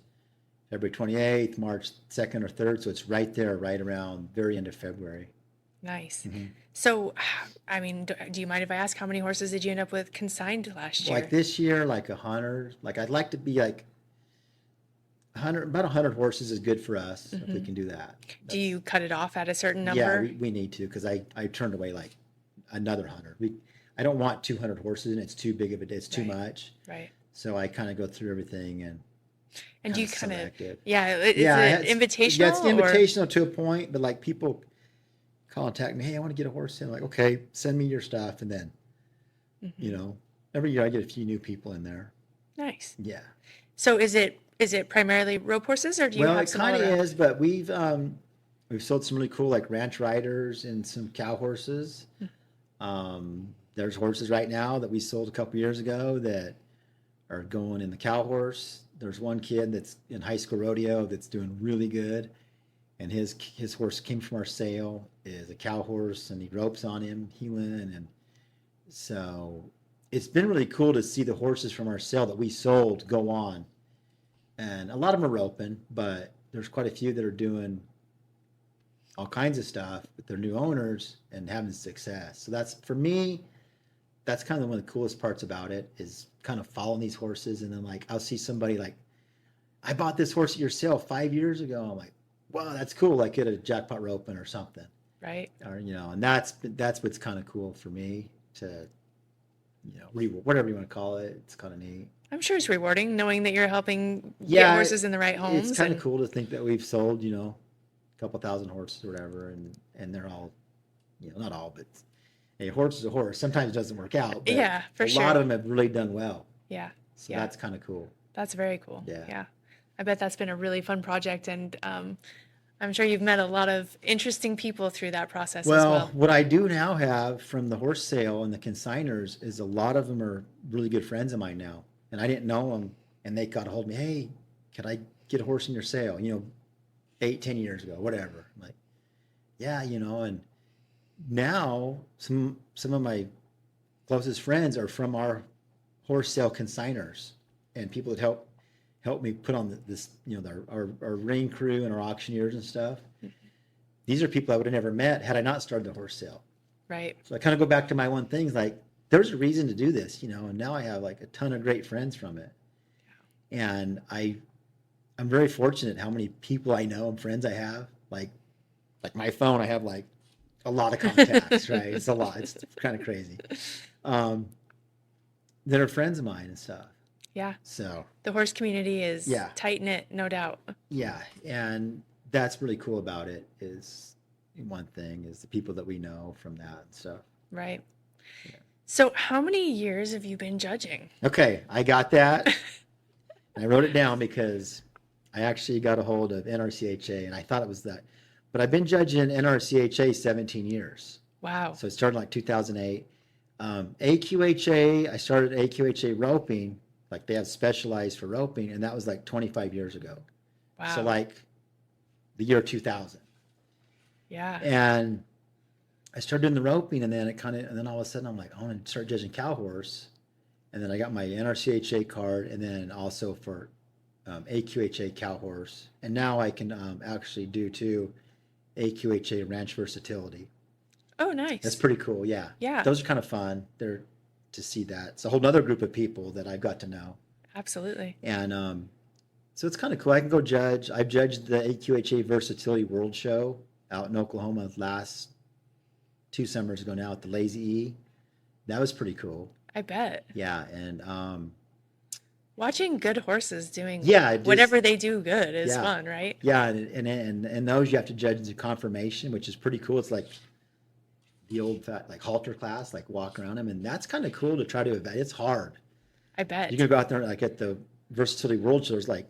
February 28th, March 2nd or 3rd. So it's right there, right around very end of February. Nice. Mm-hmm. So, I mean, do you mind if I ask how many horses did you end up with consigned last year? Like this year, like 100. Like I'd like to be like 100. About 100 horses is good for us if we can do that. Do you cut it off at a certain number? Yeah, we need to because I turned away like another 100. I don't want 200 horses and it's too big of a day. It's too Right. much. Right. So I kind of go through everything and And you kinda kind of, select it. yeah, is yeah, it invitational? Yeah, it's or- invitational to a point, but like people contact me, hey, I want to get a horse in. I'm like, okay, send me your stuff, and then every year I get a few new people in there. Nice. Yeah. So is it primarily rope horses, or do you Well, have it some kind of all around? is, but we've sold some really cool like ranch riders and some cow horses. There's horses right now that we sold a couple years ago that are going in the cow horse. There's one kid that's in high school rodeo that's doing really good, and his horse came from our sale is a cow horse, and he ropes on him, Heelan, and so it's been really cool to see the horses from our sale that we sold go on. And a lot of them are roping, but there's quite a few that are doing all kinds of stuff with their new owners and having success. So that's, for me, that's kind of one of the coolest parts about it is kind of following these horses. And then like, I'll see somebody like, I bought this horse at your sale 5 years ago. I'm like, wow, that's cool. Like get a jackpot roping or something. Right. Or, and that's what's kind of cool for me to, whatever you want to call it. It's kind of neat. I'm sure it's rewarding knowing that you're helping get Yeah, horses in the right homes. It's kind of and- cool to think that we've sold, a couple thousand horses or whatever, and they're all, not all, but a horse is a horse. Sometimes it doesn't work out. But Yeah, for a sure. lot of them have really done well. Yeah. So Yeah. that's kind of cool. That's very cool. Yeah. Yeah. I bet that's been a really fun project, and I'm sure you've met a lot of interesting people through that process as well. What I do now have from the horse sale and the consigners is a lot of them are really good friends of mine now. And I didn't know them, and they got a hold of me, hey, could I get a horse in your sale? 8-10 years ago, whatever. I'm like, yeah, and now some of my closest friends are from our horse sale consigners and people that help me put on this, our ring crew and our auctioneers and stuff. These are people I would have never met had I not started the horse sale. Right. So I kind of go back to my one thing, like there's a reason to do this, and now I have like a ton of great friends from it. And I'm very fortunate how many people I know and friends I have. Like my phone, I have like a lot of contacts, right? It's a lot. It's kind of crazy. That are friends of mine and stuff. Yeah. So The horse community is Yeah. tight knit, no doubt. yeah, and that's really cool about it is one thing is the people that we know from that and stuff. Right. So, how many years have you been judging? Okay, I got that. I wrote it down because I actually got a hold of NRCHA and I thought it was that. But I've been judging NRCHA 17 years. Wow. So it started like 2008. AQHA, I started AQHA roping, like they have specialized for roping, and that was like 25 years ago. Wow. So like the year 2000. Yeah. And I started doing the roping, and then and then all of a sudden I'm like, I want to start judging cow horse. And then I got my NRCHA card, and then also for AQHA cow horse. And now I can actually do too AQHA ranch versatility. Oh, nice. That's pretty cool. Yeah. Yeah. Those are kind of fun. They're to see that. It's a whole other group of people that I've got to know. Absolutely. And so it's kind of cool. I can go judge. I've judged the AQHA Versatility World Show out in Oklahoma last 2 summers ago now at the Lazy E. That was pretty cool. I bet. Yeah. And Watching good horses doing yeah, whatever they do good is yeah. fun, right? Yeah. And those you have to judge the conformation, which is pretty cool. It's like the old like halter class, like walk around them. And that's kind of cool to try to evaluate. It's hard. I bet. You're going to go out there like at the Versatility World Show, there's like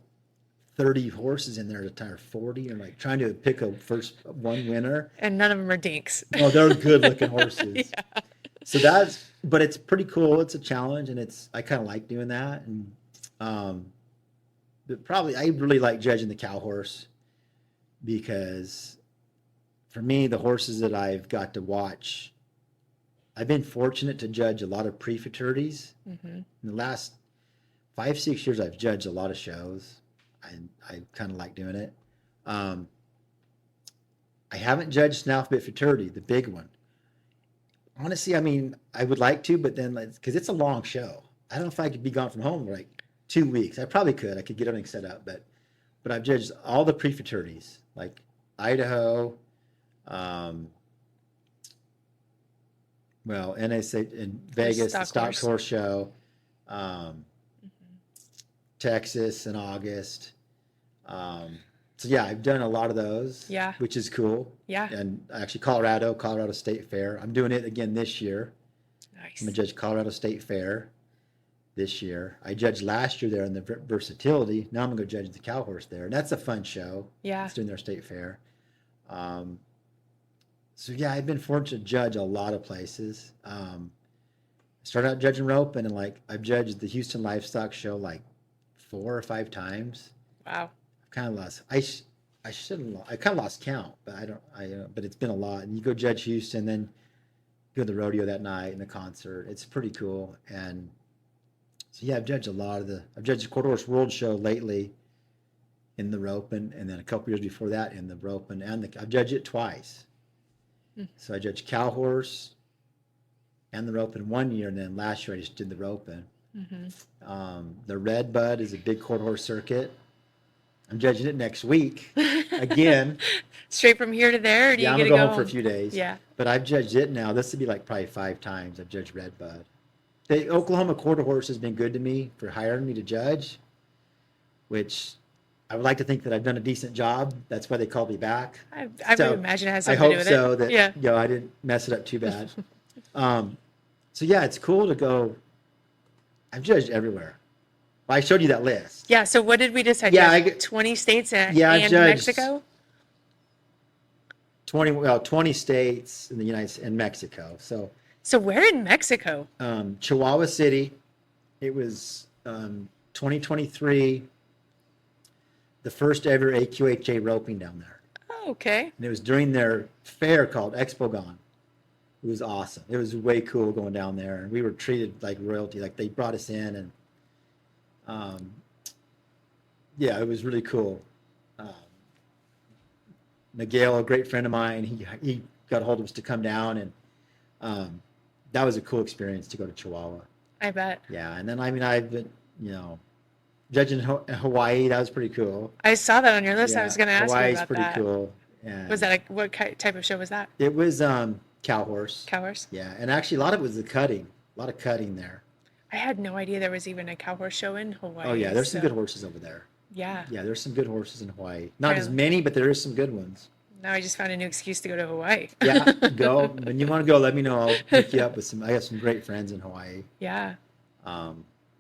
30 horses in there at a time, or 40, and like trying to pick a first one winner. And none of them are dinks. Oh, they're good looking horses. Yeah. So but it's pretty cool. It's a challenge, and I kind of like doing that. And but probably I really like judging the cow horse because for me, the horses that I've got to watch, I've been fortunate to judge a lot of pre-futurities. Mm-hmm. In the last 5-6 years, I've judged a lot of shows. I kind of like doing it. I haven't judged Snaffle Bit Futurity, the big one. Honestly, I mean, I would like to, but then because it's a long show. I don't know if I could be gone from home for like 2 weeks. I probably could. I could get everything set up, but I've judged all the pre-futurities, like Idaho, NSA in Vegas, the Stock Horse Show, Texas in August. So yeah, I've done a lot of those. Yeah. Which is cool. Yeah. And actually Colorado State Fair. I'm doing it again this year. Nice. I'm gonna judge Colorado State Fair this year. I judged last year there in the Versatility. Now I'm gonna go judge the cow horse there. And that's a fun show. Yeah. It's doing their state fair. So yeah, I've been fortunate to judge a lot of places. Started out judging rope, and then I've judged the Houston Livestock Show like 4 or 5 times. Wow. I've kind of lost. I kind of lost count, but but it's been a lot. And you go judge Houston, then go to the rodeo that night and the concert. It's pretty cool. And so yeah, I've judged I've judged the Quarter Horse World Show lately in the rope, and then a couple years before that in the rope, and I've judged it twice. So I judged cow horse and the rope in 1 year, and then last year I just did the rope. The Red Bud is a big quarter horse circuit. I'm judging it next week again. Straight from here to there, or do yeah, you I'm get to gonna go go home for a home? few days. Yeah. But I've judged it now. This would be like probably 5 times I've judged Red Bud. The Oklahoma Quarter Horse has been good to me for hiring me to judge, which I would like to think that I've done a decent job. That's why they called me back. I would imagine it has I something to hope do with so it. that Yeah. I didn't mess it up too bad. So yeah, it's cool to go. I've judged everywhere. I showed you that list. Yeah. So what did we decide? Yeah, You have 20 states and judged Mexico? 20 states in the United States and Mexico. So where in Mexico? Chihuahua City. It was 2023, the first ever AQHA roping down there. Oh, okay. And it was during their fair called Expogon. It was awesome. It was way cool going down there, and we were treated like royalty. Like they brought us in, and yeah, it was really cool. Miguel, a great friend of mine, he got a hold of us to come down, and that was a cool experience to go to Chihuahua. I bet. Yeah, and then I've been, judging Hawaii. That was pretty cool. I saw that on your list. Yeah, I was going to ask Hawaii's you about pretty that. cool. And Was that what type of show was that? it was cow horse. Cow horse? Yeah, and actually a lot of it was the cutting. A lot of cutting there. I had no idea there was even a cow horse show in Hawaii. Oh yeah, there's some so- good horses over there. Yeah. Yeah, there's some good horses in Hawaii. Not as Really? many, but there is some good ones. Now I just found a new excuse to go to Hawaii. Yeah, go. When you want to go, let me know. I'll hook you up with some. I have some great friends in Hawaii. Yeah.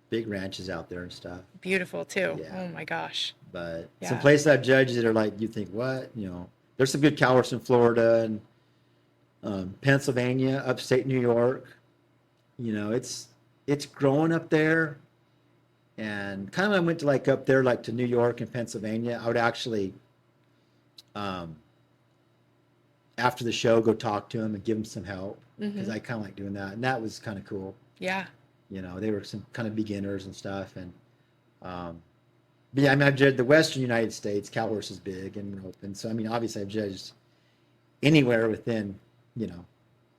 Big ranches out there and stuff. Beautiful too. Yeah. Oh my gosh. But Yeah. some places I've judged that are like, you think, what? There's some good cow horse in Florida and Pennsylvania, upstate New York. It's growing up there. And kind of when I went to up there, to New York and Pennsylvania, I would actually, after the show, go talk to them and give them some help because I kind of like doing that. And that was kind of cool. Yeah. They were some kind of beginners and stuff. And, but yeah, I've judged the Western United States. Cow horse is big and open. So, obviously I've judged anywhere within,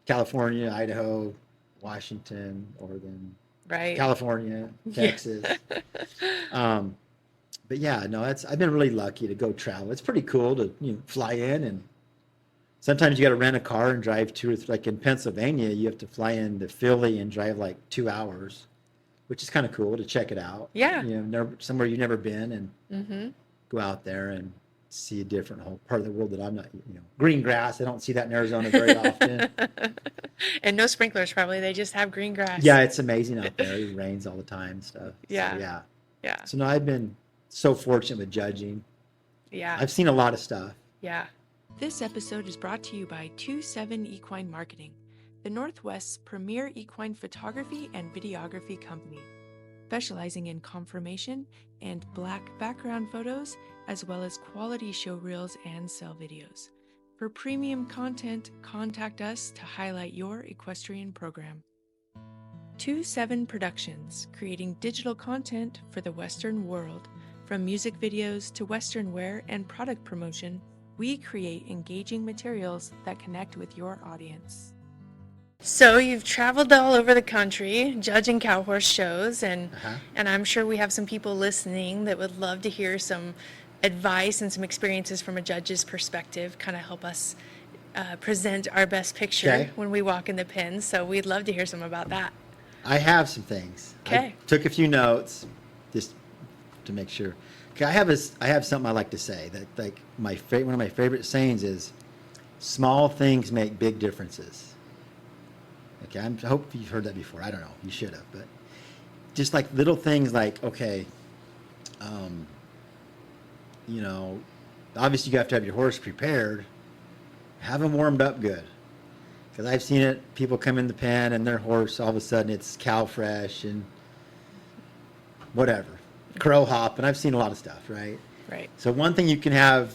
California, Idaho, Washington, Oregon, Right. California, Texas. But yeah, no, I've been really lucky to go travel. It's pretty cool to fly in, and sometimes you got to rent a car and drive like in Pennsylvania, you have to fly into Philly and drive like 2 hours, which is kind of cool to check it out. Yeah. Somewhere you've never been, and Mm-hmm. go out there and see a different whole part of the world that I'm not, green grass. I don't see that in Arizona very often. And no sprinklers, probably. They just have green grass. Yeah, it's amazing out there. It rains all the time and stuff. Yeah. So, yeah. Yeah. So no, I've been so fortunate with judging. Yeah. I've seen a lot of stuff. Yeah. This episode is brought to you by 27 Equine Marketing, the Northwest's premier equine photography and videography company, specializing in conformation and black background photos, as well as quality show reels and sell videos. For premium content, contact us to highlight your equestrian program. 27 Productions, creating digital content for the Western world. From music videos to Western wear and product promotion, we create engaging materials that connect with your audience. So you've traveled all over the country judging cow horse shows, and I'm sure we have some people listening that would love to hear some advice and some experiences from a judge's perspective, kind of help us present our best picture when we walk in the pens. So we'd love to hear some about that. I have some things. Okay. I took a few notes just to make sure. Okay, I have something I like to say that like one of my favorite sayings is, small things make big differences. Okay, I hope you've heard that before. I don't know. You should have, but just like little things like, okay, obviously you have to have your horse prepared. Have them warmed up good. Because I've seen it, people come in the pen and their horse, all of a sudden it's cow fresh and whatever, crow hop, and I've seen a lot of stuff, right? Right. So one thing you can have,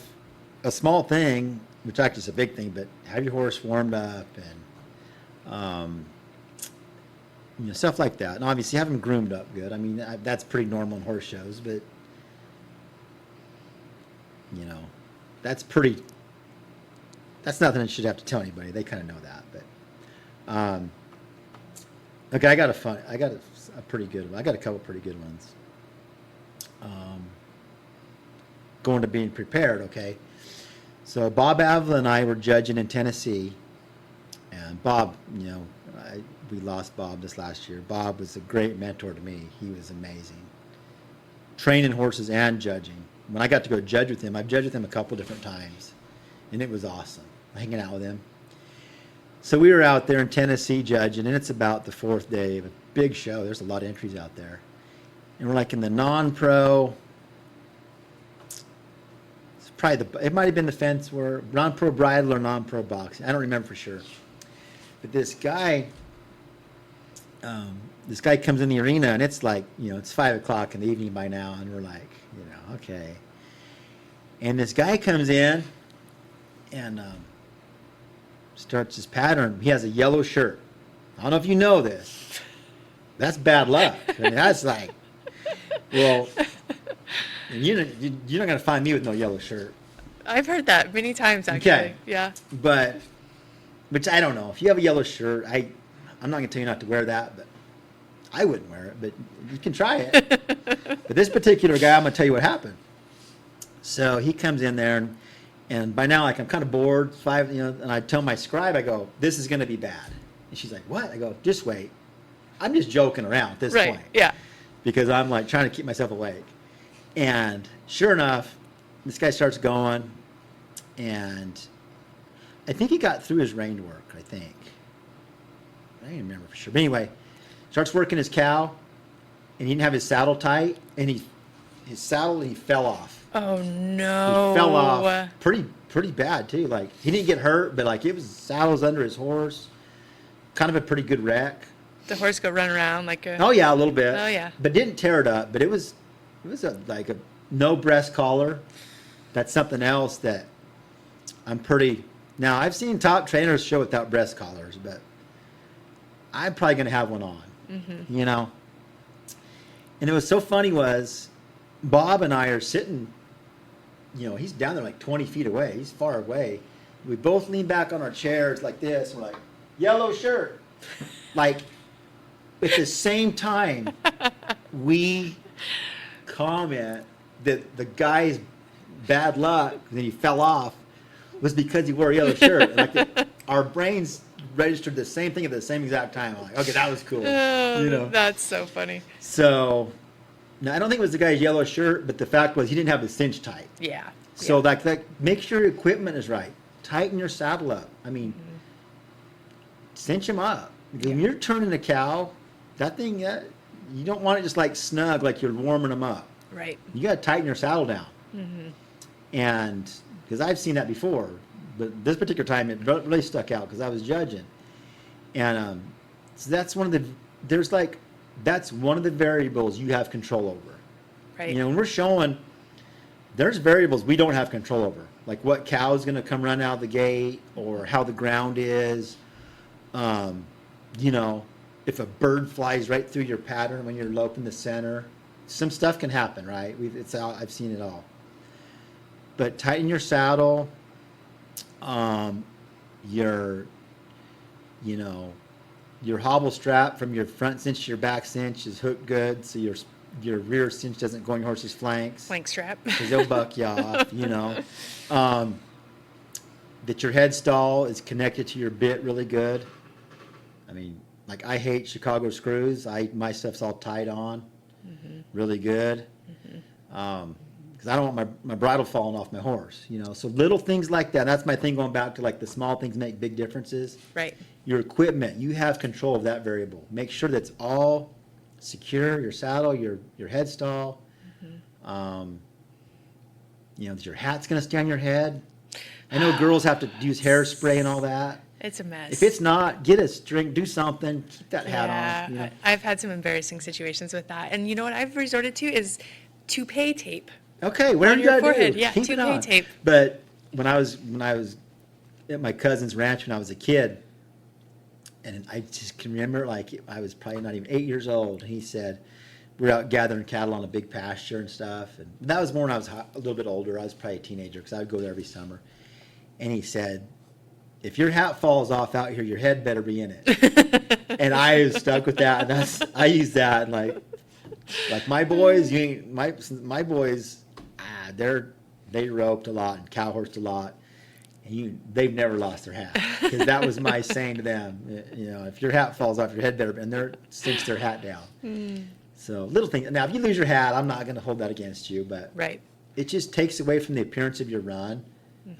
a small thing, which actually is a big thing, but have your horse warmed up and stuff like that. And obviously have them groomed up good. I mean, that's pretty normal in horse shows, but that's nothing I should have to tell anybody. They kind of know that, but okay, I got a pretty good one. I got a couple pretty good ones. Going to being prepared, okay. So Bob Avila and I were judging in Tennessee, and Bob, we lost Bob this last year. Bob was a great mentor to me. He was amazing. Training horses and judging. When I got to go judge with him, I've judged with him a couple different times, and it was awesome hanging out with him. So we were out there in Tennessee judging, and it's about the fourth day of a big show. There's a lot of entries out there. And we're like in the non-pro, it might have been the fence where non-pro bridle or non-pro boxing. I don't remember for sure. But this guy comes in the arena, and it's like, it's 5 o'clock in the evening by now, and we're like, okay. And this guy comes in and starts his pattern. He has a yellow shirt. I don't know if you know this. That's bad luck. I mean, that's like, well, you're not going to find me with no yellow shirt. I've heard that many times, actually. Okay. Yeah. But, which I don't know. If you have a yellow shirt, I'm not going to tell you not to wear that, but I wouldn't wear it, but you can try it. But this particular guy, I'm going to tell you what happened. So he comes in there, and by now, like, I'm kind of bored, and I tell my scribe, I go, this is going to be bad. And she's like, what? I go, just wait. I'm just joking around at this point. Yeah. Because I'm like trying to keep myself awake. And sure enough, this guy starts going, and I think he got through his rein work, I think. I don't even remember for sure. But anyway, starts working his cow, and he didn't have his saddle tight, and he fell off. Oh, no. He fell off pretty bad, too. Like, he didn't get hurt, but, like, it was saddles under his horse. Kind of a pretty good wreck. The horse go run around like a... Oh, yeah, a little bit. Oh, yeah. But didn't tear it up. But it was like a no breast collar. That's something else that I'm pretty... Now, I've seen top trainers show without breast collars, but I'm probably going to have one on, And it was so funny was Bob and I are sitting, he's down there like 20 feet away. He's far away. We both lean back on our chairs like this. And we're like, yellow shirt. Like, at the same time, we comment that the guy's bad luck, and then he fell off, was because he wore a yellow shirt. And like our brains registered the same thing at the same exact time. I'm like, okay, that was cool. That's so funny. So, now I don't think it was the guy's yellow shirt, but the fact was he didn't have the cinch tight. Yeah. So like make sure your equipment is right. Tighten your saddle up. I mean, cinch them up. When you're turning a cow, that thing, you don't want it just like snug, like you're warming them up. Right. You got to tighten your saddle down. And because I've seen that before, but this particular time it really stuck out because I was judging. And so that's one of the variables you have control over. Right. When we're showing, there's variables we don't have control over, like what cow's going to come run out of the gate or how the ground is. If a bird flies right through your pattern when you're loping the center, some stuff can happen, right? I've seen it all. But tighten your saddle. Your hobble strap from your front cinch to your back cinch is hooked good, so your rear cinch doesn't go on your horse's flanks. Flank strap. Because they'll buck you off, that your head stall is connected to your bit really good. I mean, like I hate Chicago screws. My stuff's all tied on, really good. Because I don't want my bridle falling off my horse, So little things like that. That's my thing, going back to like the small things make big differences. Right. Your equipment, you have control of that variable. Make sure that's all secure. Your saddle, your head stall. That your hat's going to stay on your head. I know girls have to use hairspray and all that. It's a mess. If it's not, get a string, do something, keep that hat on. I've had some embarrassing situations with that. And you know what I've resorted to is toupee tape. Okay, whatever you your gotta forehead. do, Yeah, keep it toupee on. tape. But when I was at my cousin's ranch when I was a kid, and I just can remember, like, I was probably not even 8 years old. And he said, we're out gathering cattle on a big pasture and stuff. And that was more when I was a little bit older. I was probably a teenager because I would go there every summer. And he said, if your hat falls off out here, your head better be in it. And I was stuck with that. And I use that. And like my boys, my boys, they roped a lot and cow horsed a lot. And they've never lost their hat, because that was my saying to them. If your hat falls off, your head better, and they're cinch their hat down. So little things. Now, if you lose your hat, I'm not going to hold that against you, but Right. it just takes away from the appearance of your run.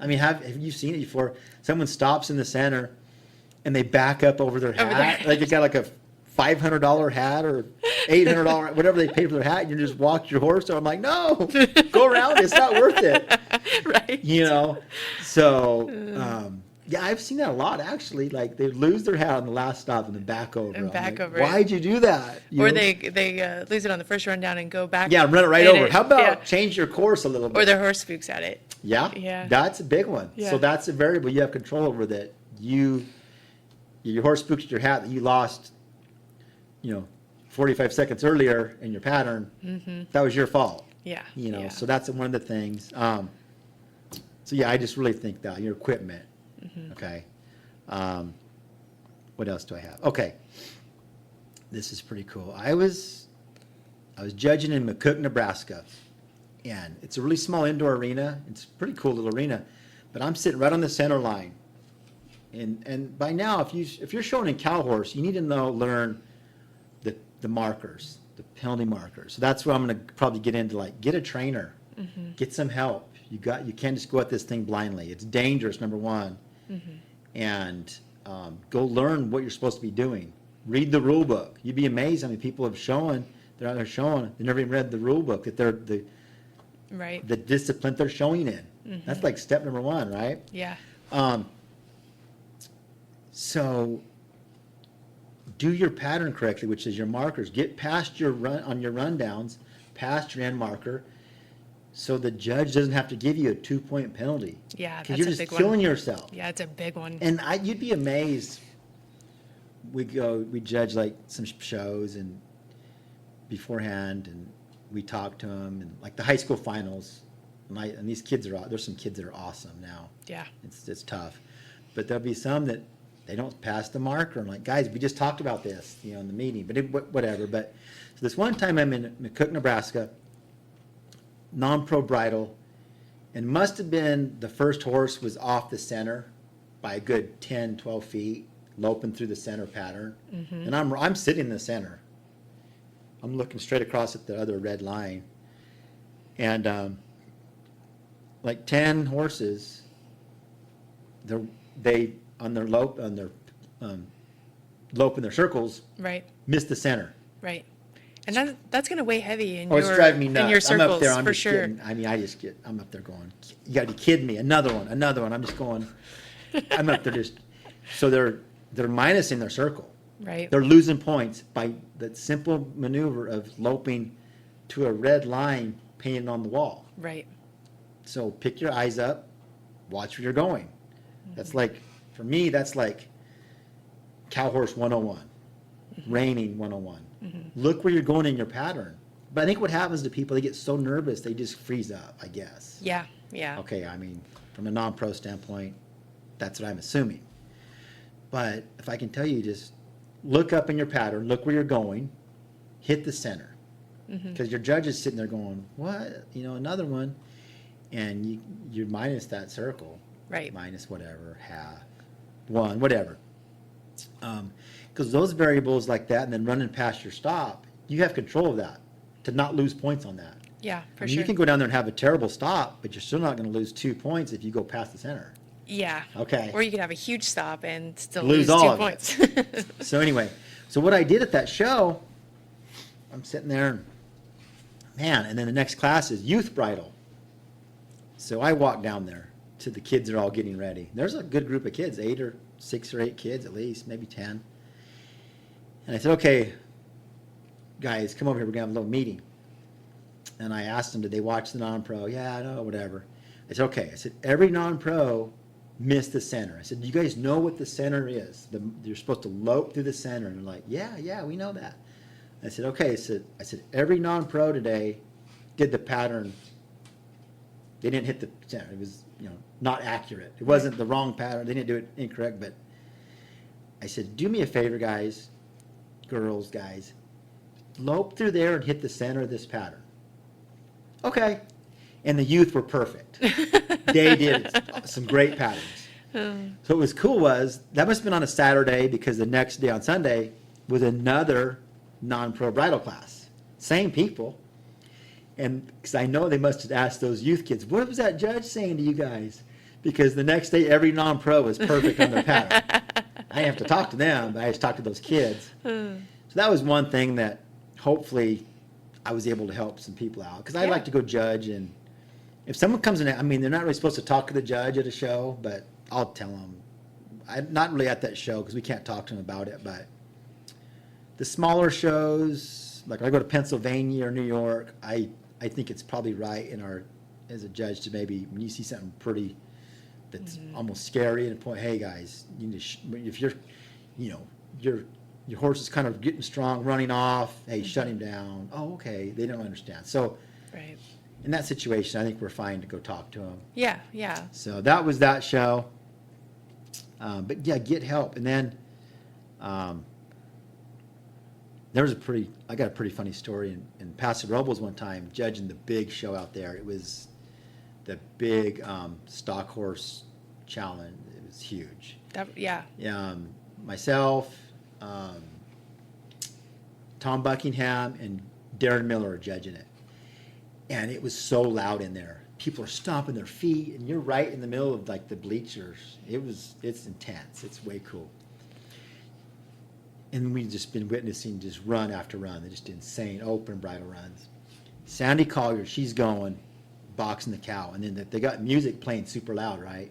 I mean, have you seen it before? Someone stops in the center, and they back up over their hat. Like they got like a $500 hat or $800, whatever they pay for their hat, and you just walk your horse. So I'm like, no, go around. It's not worth it. Right. So, yeah, I've seen that a lot, actually. Like, they lose their hat on the last stop and then back over. And back over. Why'd you do that? Or they lose it on the first run down and go back. Yeah, run it right over. How about change your course a little bit? Or their horse spooks at it. Yeah? Yeah. That's a big one. Yeah. So that's a variable you have control over, that your horse spooked your hat that you lost, 45 seconds earlier in your pattern. That was your fault. Yeah. So that's one of the things. So yeah, I just really think that your equipment. Okay. What else do I have? Okay. This is pretty cool. I was judging in McCook, Nebraska, and it's a really small indoor arena. It's a pretty cool little arena, but I'm sitting right on the center line. And by now, if you're showing in cow horse, you need to learn the markers, the penalty markers. So that's where I'm going to probably get into, like, get a trainer, get some help. You can't just go at this thing blindly. It's dangerous, number one. And go learn what you're supposed to be doing. Read the rule book. You'd be amazed how many people they're out there showing, they never even read the rule book, that they're the discipline they're showing in. That's like step number one, right? Yeah. So do your pattern correctly, which is your markers. Get past your rundowns, past your end marker, so the judge doesn't have to give you a 2-point penalty. Yeah, that's because you're a just big killing one. yourself. Yeah, it's a big one. And you'd be amazed. We judge like some shows and beforehand, and we talk to them, and like the high school finals. And these kids there's some kids that are awesome now. Yeah. It's tough, but there'll be some that they don't pass the marker. I'm like, guys, we just talked about this, in the meeting, but whatever. But so this one time I'm in McCook, Nebraska, non-pro bridle, and must have been the first horse was off the center by a good 10, 12 feet, loping through the center pattern. And I'm sitting in the center. I'm looking straight across at the other red line. And like 10 horses, they on their lope in their circles, Right. missed the center. Right. And that's going to weigh heavy in It's driving me nuts. in your I'm up circles there. I'm for just sure. kidding. I'm up there going, you got to be kidding me. Another one. I'm just going, I'm up there just, so they're minusing their circle. Right. They're losing points by the simple maneuver of loping to a red line painted on the wall. Right. So pick your eyes up, watch where you're going. That's like, for me, that's like cow horse 101, reining 101. Look where you're going in your pattern. But I think what happens to people, they get so nervous, they just freeze up, I guess. Yeah. Yeah. Okay, I mean, from a non-pro standpoint, that's what I'm assuming. But if I can tell you, just look up in your pattern, look where you're going, hit the center. Because your judge is sitting there going, what? Another one. And you're minus that circle. Right. Minus whatever, half, one, whatever. Because those variables like that and then running past your stop, you have control of that to not lose points on that. Yeah, for I mean, sure. you can go down there and have a terrible stop, but you're still not going to lose 2 points if you go past the center. Yeah. Okay. Or you could have a huge stop and still Lose lose all 2 of it. points. So anyway, so what I did at that show, I'm sitting there, and, man, and then the next class is youth bridle. So I walk down there to the kids that are all getting ready. There's a good group of kids, 6 or 8 kids at least, maybe 10. And I said, okay, guys, come over here. We're going to have a little meeting. And I asked them, did they watch the non-pro? Yeah, no, whatever. I said, okay. I said, every non-pro missed the center. I said, do you guys know what the center is? You're supposed to lope through the center. And they're like, yeah, we know that. I said, okay. I said, every non-pro today did the pattern. They didn't hit the center. It was, not accurate. It wasn't the wrong pattern. They didn't do it incorrect. But I said, do me a favor, guys, girls, guys. Lope through there and hit the center of this pattern. Okay. And the youth were perfect. They did some great patterns. So what was cool was, that must have been on a Saturday, because the next day on Sunday was another non-pro bridal class. Same people. And because I know they must have asked those youth kids, what was that judge saying to you guys? Because the next day, every non-pro was perfect on their pattern. I didn't have to talk to them, but I just talked to those kids. So that was one thing that hopefully I was able to help some people out. Because I like to go judge, and if someone comes in, I mean, they're not really supposed to talk to the judge at a show, but I'll tell them. I'm not really at that show because we can't talk to them about it, but the smaller shows, like I go to Pennsylvania or New York, I think it's probably right as a judge to maybe, when you see something pretty that's almost scary, and point, hey guys, you need to if you're, your horse is kind of getting strong, running off, hey, shut him down. Oh, okay, they don't understand. So Right. in that situation, I think we're fine to go talk to them. Yeah, yeah. So that was that show. But yeah, get help. And then I got a pretty funny story in Paso Robles one time, judging the big show out there. It was the big stock horse challenge. It was huge. Yeah. Myself, Tom Buckingham, and Darren Miller are judging it. And it was so loud in there. People are stomping their feet, and you're right in the middle of like the bleachers. It's intense. It's way cool. And we've just been witnessing just run after run. They're just insane open bridle runs. Sandy Collier, she's going, boxing the cow. And then they got music playing super loud, right?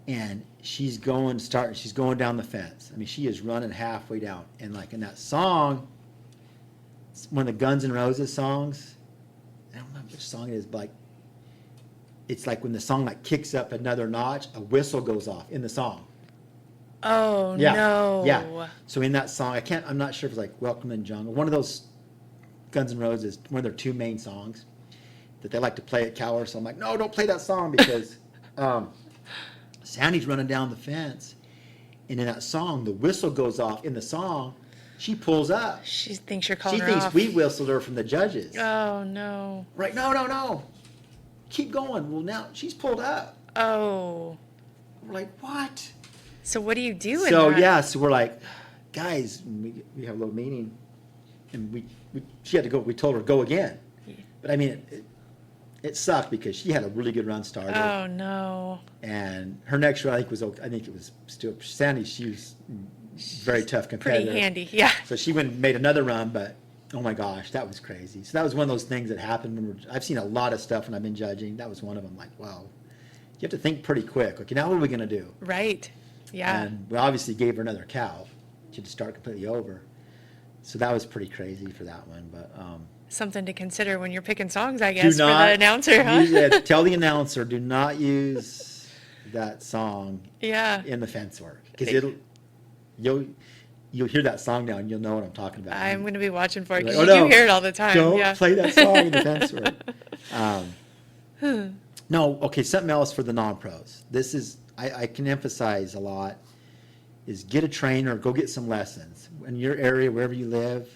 And she's going down the fence. I mean, she is running halfway down. And like in that song, one of the Guns N' Roses songs, I don't remember which song it is, but like, it's like when the song like kicks up another notch, a whistle goes off in the song. Oh, Yeah. no. Yeah. So in that song, I'm not sure if it's like Welcome in Jungle, one of those Guns N' Roses, one of their two main songs that they like to play at Cower. So I'm like, no, don't play that song, because Sandy's running down the fence, And in that song, the whistle goes off. In the song, she pulls up. She thinks you're calling She her thinks off. we whistled her from the judges. Oh, no. Right? No. Keep going. Well, now she's pulled up. Oh. We're like, what? So what do you do in So that? yeah, so we're like, guys, we have a little meeting, and she had to go. We told her go again, but I mean, it sucked because she had a really good run started. Oh, no. And her next run, I think it was still Sandy. She was very tough competitor. Pretty handy, yeah. So she went and made another run, but oh my gosh, that was crazy. So that was one of those things that happened when I've seen a lot of stuff when I've been judging. That was one of them. Like, wow, you have to think pretty quick. Okay, now what are we gonna do? Right. Yeah. And we obviously gave her another cow. She had to start completely over. So that was pretty crazy for that one. But Something to consider when you're picking songs, I do guess, for not the announcer, huh? use it. Tell the announcer, do not use that song Yeah. in the fence work, because you'll hear that song now and you'll know what I'm talking about. I'm going to be watching for it because Like, you oh, no, do hear it all the time. Don't Yeah. play that song in the fence work. No, okay, something else for the non-pros. This is, I can emphasize a lot, is get a trainer, go get some lessons. In your area, wherever you live,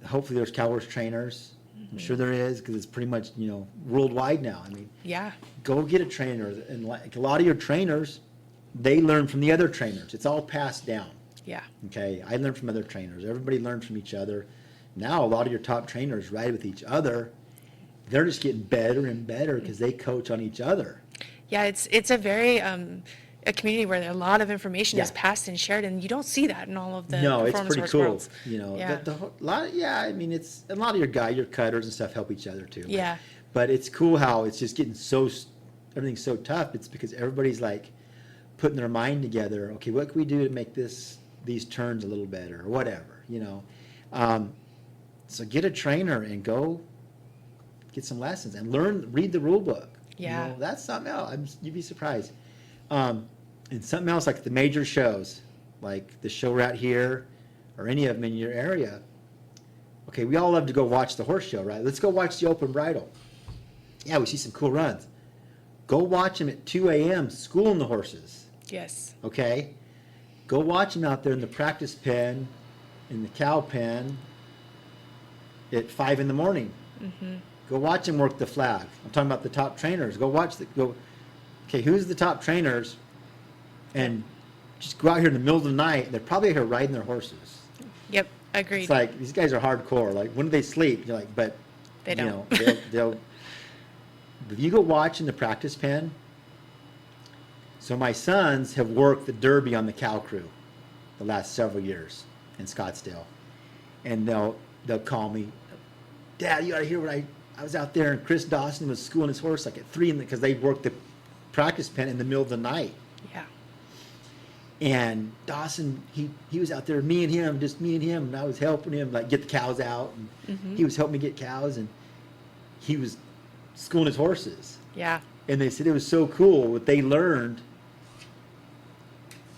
hopefully there's cow horse trainers. I'm sure there is, because it's pretty much, worldwide now. I mean, Yeah. go get a trainer. And like a lot of your trainers, they learn from the other trainers. It's all passed down. Yeah. Okay, I learned from other trainers. Everybody learns from each other. Now a lot of your top trainers ride with each other. They're just getting better and better because they coach on each other. Yeah, it's a very a community where a lot of information is Yeah. passed and shared, and you don't see that in all of the No, it's performance pretty sports cool. worlds. Yeah. I mean, it's a lot of your cutters and stuff help each other too. Yeah. But it's cool how it's just getting everything's so tough. It's because everybody's like putting their mind together. Okay, what can we do to make these turns a little better or whatever, So get a trainer and go get some lessons and read the rule book. Yeah. That's something else. You'd be surprised. And something else like the major shows, like the show right here or any of them in your area. Okay, we all love to go watch the horse show, right? Let's go watch the open bridle. Yeah, we see some cool runs. Go watch them at 2 a.m. schooling the horses, Yes. okay? Go watch them out there in the practice pen, in the cow pen at 5 in the morning. Mm-hmm. Go watch them work the flag. I'm talking about the top trainers. Okay, who's the top trainers? And just go out here in the middle of the night. They're probably out here riding their horses. Yep. Agreed. It's like, these guys are hardcore. Like, when do they sleep? You're like, but, They don't. they'll if you go watch in the practice pen. So my sons have worked the Derby on the cow crew the last several years in Scottsdale. And they'll call me, Dad, you gotta hear what I was out there and Chris Dawson was schooling his horse like at 3 because they worked the practice pen in the middle of the night. Yeah. And Dawson, he was out there, me and him, and I was helping him like get the cows out, and he was helping me get cows, and he was schooling his horses. Yeah. And they said it was so cool what they learned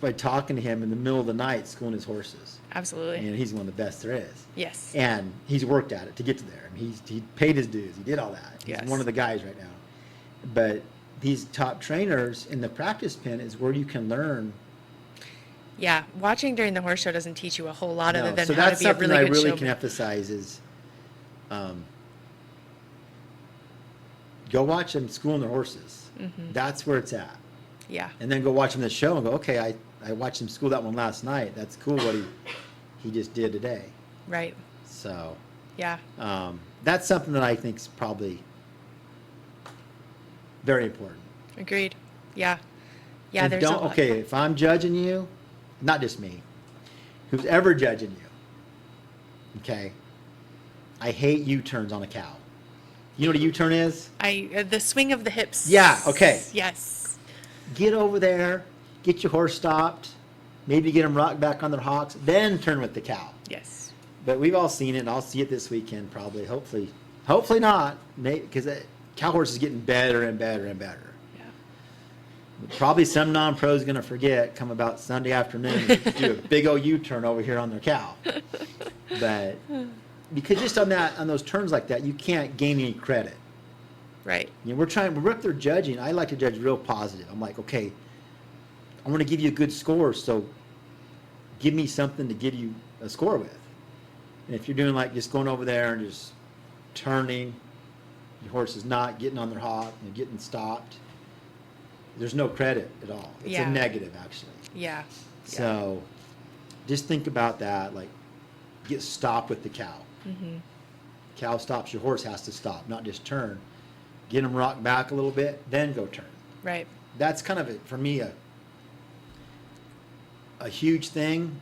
by talking to him in the middle of the night schooling his horses. Absolutely. And he's one of the best there is. Yes. And he's worked at it to get to there. I mean, he paid his dues. He did all that. He's Yes. one of the guys right now. But these top trainers in the practice pen is where you can learn. Yeah. Watching during the horse show doesn't teach you a whole lot other No. than So how that's to be a something really I good really showman. can emphasize is go watch them schooling their horses. That's where it's at. Yeah. And then go watch them the show and go, okay, I watched him school that one last night. That's cool what he just did today. Right. So Yeah. that's something that I think is probably very important. Agreed. Yeah. Yeah. And There's a don't, lot. okay, if I'm judging you, not just me, who's ever judging you, okay, I hate U-turns on a cow. You know what a U-turn is? The swing of the hips. Yeah, okay. Yes. Get over there, get your horse stopped, maybe get them rocked back on their hocks, then turn with the cow. Yes. But we've all seen it, and I'll see it this weekend probably. Hopefully not, because cow horse is getting better and better and better. Yeah. Probably some non-pros going to forget come about Sunday afternoon and do a big old U-turn over here on their cow. But because just on those turns like that, you can't gain any credit. Right. We're up there judging. I like to judge real positive. I'm like, okay, I want to give you a good score, so give me something to give you a score with. And if you're doing like just going over there and just turning, your horse is not getting on their hop and getting stopped, there's no credit at all. It's a negative, actually. Yeah. So just think about that, like get stopped with the cow. Mm-hmm. Cow stops, your horse has to stop, not just turn. Get them rocked back a little bit, then go turn. Right. That's kind of, for me, a huge thing,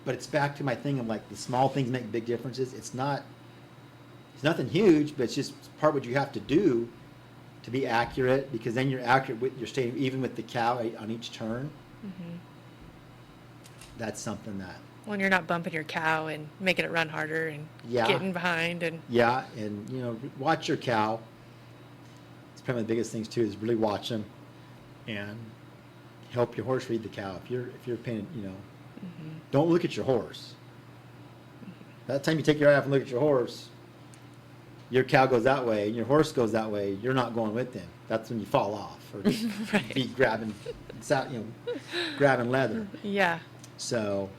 but it's back to my thing of like the small things make big differences. It's nothing huge, but it's just part of what you have to do to be accurate, because then you're accurate with your staying even with the cow on each turn. Mm-hmm. That's something that. When you're not bumping your cow and making it run harder and getting behind and. Yeah, and watch your cow. It's probably the biggest things too, is really watch them and help your horse read the cow. If you're paying, Mm-hmm. don't look at your horse. That time you take your eye off and look at your horse, your cow goes that way and your horse goes that way, you're not going with them. That's when you fall off or Right. be grabbing leather. Yeah. So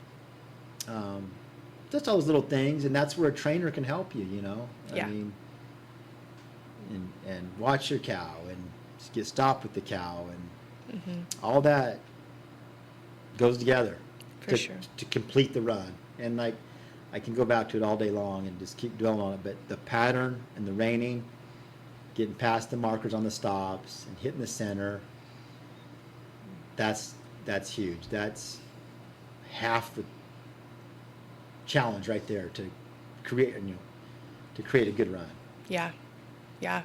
just all those little things, and that's where a trainer can help you, Yeah. I mean, and watch your cow and just get stopped with the cow, and Mm-hmm. all that goes together For sure. to complete the run. And like, I can go back to it all day long and just keep dwelling on it, but the pattern and the reining, getting past the markers on the stops and hitting the center, that's huge. That's half the challenge right there to create a good run. Yeah. Yeah.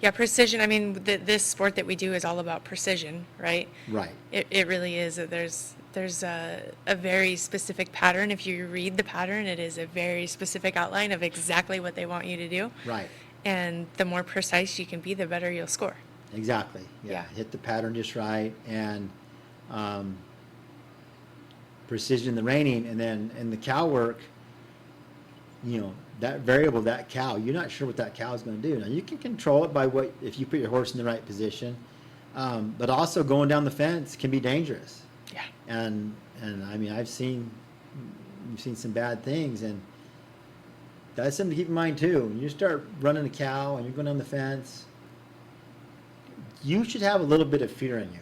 Yeah. Precision. I mean, this sport that we do is all about precision, right? Right. It really is. There's a very specific pattern. If you read the pattern, it is a very specific outline of exactly what they want you to do. Right. And the more precise you can be, the better you'll score. Exactly. Yeah. Hit the pattern just right, and precision in the reining, and then in the cow work, that variable, that cow, you're not sure what that cow is going to do. Now you can control it by if you put your horse in the right position, but also going down the fence can be dangerous. Yeah. And I mean, you've seen some bad things, and that's something to keep in mind too. When you start running a cow and you're going down the fence, you should have a little bit of fear in you,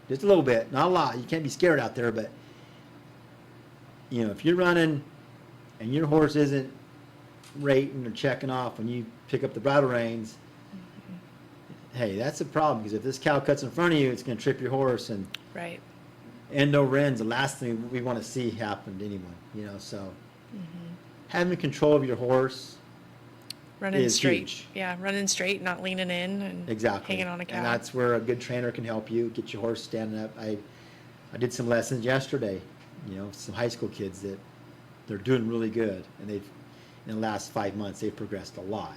just a little bit, not a lot. You can't be scared out there, but if you're running and your horse isn't rating or checking off when you pick up the bridle reins, hey, that's a problem, because if this cow cuts in front of you, it's going to trip your horse, and Right. endo rens, the last thing we want to see happen to anyone, so having control of your horse Running is straight. huge. Yeah. Running straight, not leaning in and Exactly. hanging on a cow. And that's where a good trainer can help you get your horse standing up. I did some lessons yesterday, some high school kids that they're doing really good, and in the last 5 months they've progressed a lot.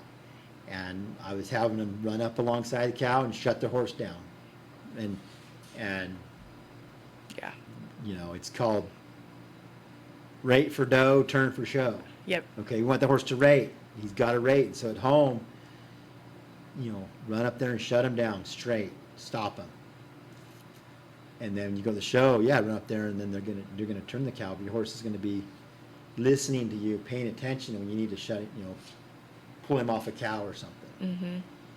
And I was having them run up alongside the cow and shut their horse down, and Yeah. it's called rate for dough, turn for show. Yep. Okay, we want the horse to rate. He's got to rate. So at home, run up there and shut him down straight, stop him. And then you go to the show, run up there, and then you're gonna turn the cow. But your horse is gonna be listening to you, paying attention when you need to shut it, pull him off a cow or something. Mm-hmm.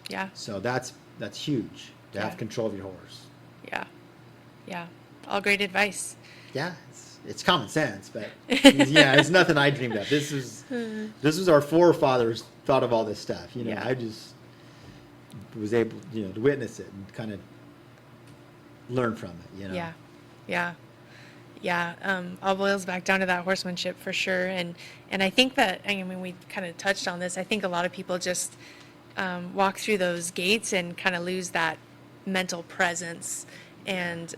Yeah. So that's huge to Yeah. have control of your horse. Yeah. Yeah. All great advice. Yeah, it's common sense, but it's nothing I dreamed up. This was our forefathers thought of all this stuff. Yeah. I just was able, to witness it and kind of learn from it. Yeah. Yeah. Yeah. All boils back down to that horsemanship for sure. And I think that, we kind of touched on this. I think a lot of people just walk through those gates and kind of lose that mental presence. And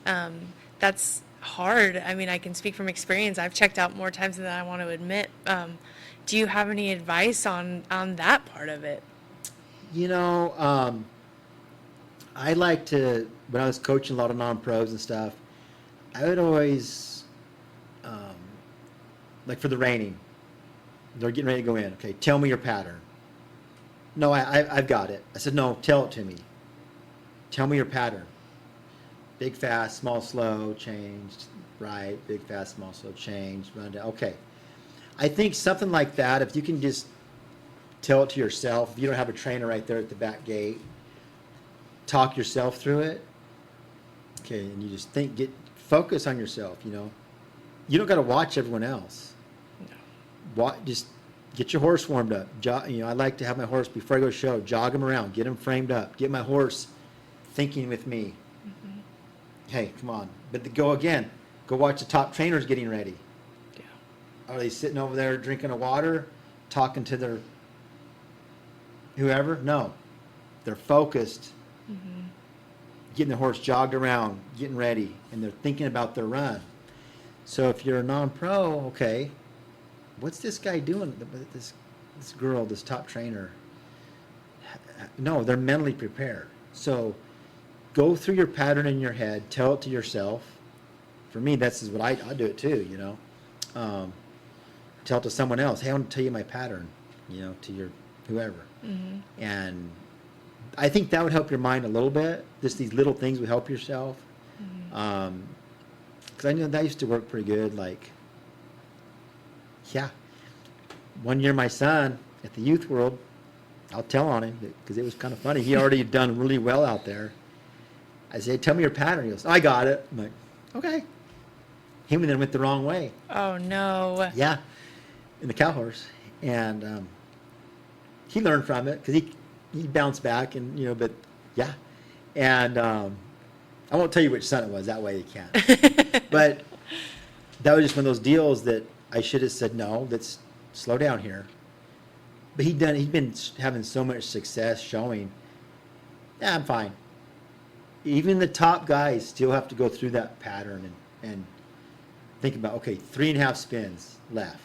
that's hard. I can speak from experience. I've checked out more times than I want to admit. Do you have any advice on that part of it? I like to, when I was coaching a lot of non-pros and stuff, I would always, like for the reining, they're getting ready to go in. Okay, tell me your pattern. No, I've got it. I said, no, tell it to me. Tell me your pattern. big, fast, small, slow, changed, right, big, fast, small, slow, changed, run down. Okay. I think something like that, if you can just tell it to yourself, if you don't have a trainer right there at the back gate, talk yourself through it. Okay, and you just focus on yourself, you know. You don't got to watch everyone else. Just get your horse warmed up. You know, I like to have my horse before I go show, jog him around, get him framed up, get my horse thinking with me. Mm-hmm. Hey, come on. But go again. Go watch the top trainers getting ready. Yeah. Are they sitting over there drinking a water, talking to their whoever? No. They're focused, getting the horse jogged around, getting ready, and they're thinking about their run. So if you're a non-pro, okay, what's this guy doing? This girl, this top trainer. No, they're mentally prepared. So go through your pattern in your head, tell it to yourself. For me, that's what I do it too, you know. Tell it to someone else. Hey, I want to tell you my pattern, you know, to your whoever. Mm-hmm. And I think that would help your mind a little bit. Just these little things would help yourself. Mm-hmm. Because I know that used to work pretty good. Like, yeah. One year my son at the Youth World, I'll tell on him because it was kind of funny. He already had done really well out there. I said, tell me your pattern. He goes, I got it. I'm like, okay. He then went the wrong way. Oh, no. Yeah, in the cow horse. And he learned from it because he bounced back and, you know, but yeah. And I won't tell you which son it was. That way you can't. But that was just one of those deals that I should have said, no, let's slow down here. But he'd been having so much success showing, yeah, I'm fine. Even the top guys still have to go through that pattern and think about, okay, 3.5 spins left,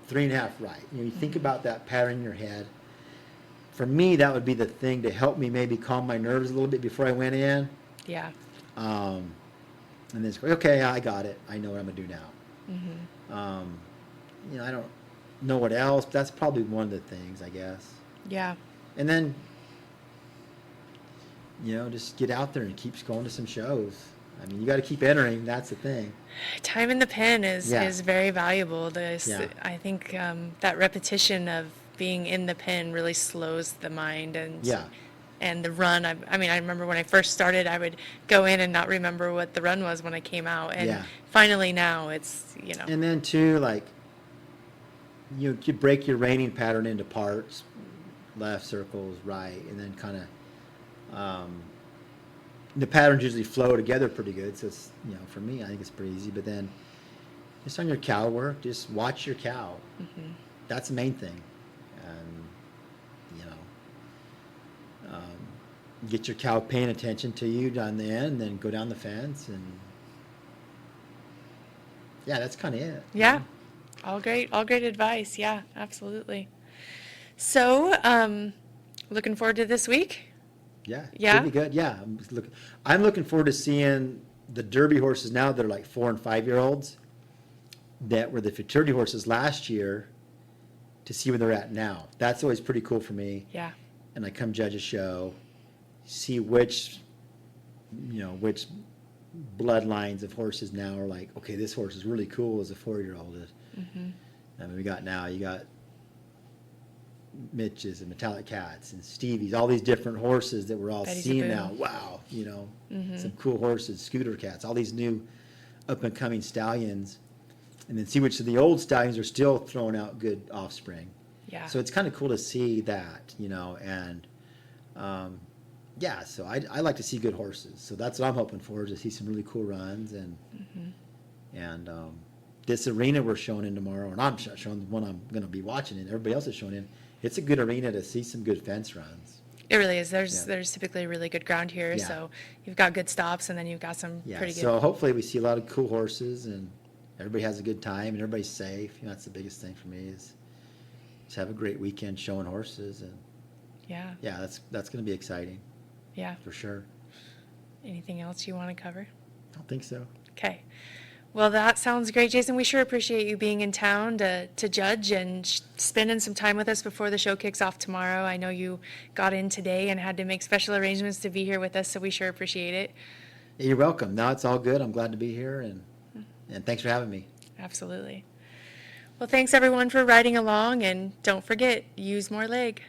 3.5 right. You know, you think about that pattern in your head. For me, that would be the thing to help me maybe calm my nerves a little bit before I went in. Yeah. And then it's okay, I got it. I know what I'm going to do now. Mm-hmm. You know, I don't know what else. But that's probably one of the things, I guess. Yeah. And then, you know, just get out there and keep going to some shows. I mean, you got to keep entering. That's the thing. Time in the pen is very valuable. Yeah. I think that repetition of being in the pen really slows the mind and the run. I mean, I remember when I first started, I would go in and not remember what the run was when I came out. And finally now it's, you know. And then too, like, you break your reining pattern into parts, left circles, right, and then kind of, the patterns usually flow together pretty good. So it's, you know, for me, I think it's pretty easy. But then just on your cow work, just watch your cow. Mm-hmm. That's the main thing. Get your cow paying attention to you on the end, then go down the fence, and yeah, that's kind of it. Yeah, all great advice. Yeah, absolutely. So, looking forward to this week. Yeah, should be good. Yeah, I'm looking forward to seeing the Derby horses now that are like 4 and 5 year olds that were the futurity horses last year, to see where they're at now. That's always pretty cool for me. Yeah. And I come judge a show, see which bloodlines of horses now are like, okay, this horse is really cool as a 4-year-old. Mm-hmm. I mean, you got Mitches and Metallic Cats and Stevies, all these different horses that we're all seeing now. Wow, you know, some cool horses, Scooter Cats, all these new up and coming stallions, and then see which of the old stallions are still throwing out good offspring. Yeah. So it's kind of cool to see that, you know, and yeah, so I like to see good horses. So that's what I'm hoping for, is to see some really cool runs. And this arena we're showing in tomorrow, and I'm showing the one I'm going to be watching, and everybody else is showing in, it's a good arena to see some good fence runs. It really is. There's typically really good ground here, so you've got good stops, and then you've got some pretty good. So hopefully we see a lot of cool horses, and everybody has a good time, and everybody's safe. You know, that's the biggest thing for me, is just have a great weekend showing horses, and yeah, that's going to be exciting. Yeah. For sure. Anything else you want to cover? I don't think so. Okay. Well, that sounds great, Jason. We sure appreciate you being in town to judge and spending some time with us before the show kicks off tomorrow. I know you got in today and had to make special arrangements to be here with us, so we sure appreciate it. You're welcome. No, it's all good. I'm glad to be here, and thanks for having me. Absolutely. Well, thanks everyone for riding along, and don't forget, use more leg.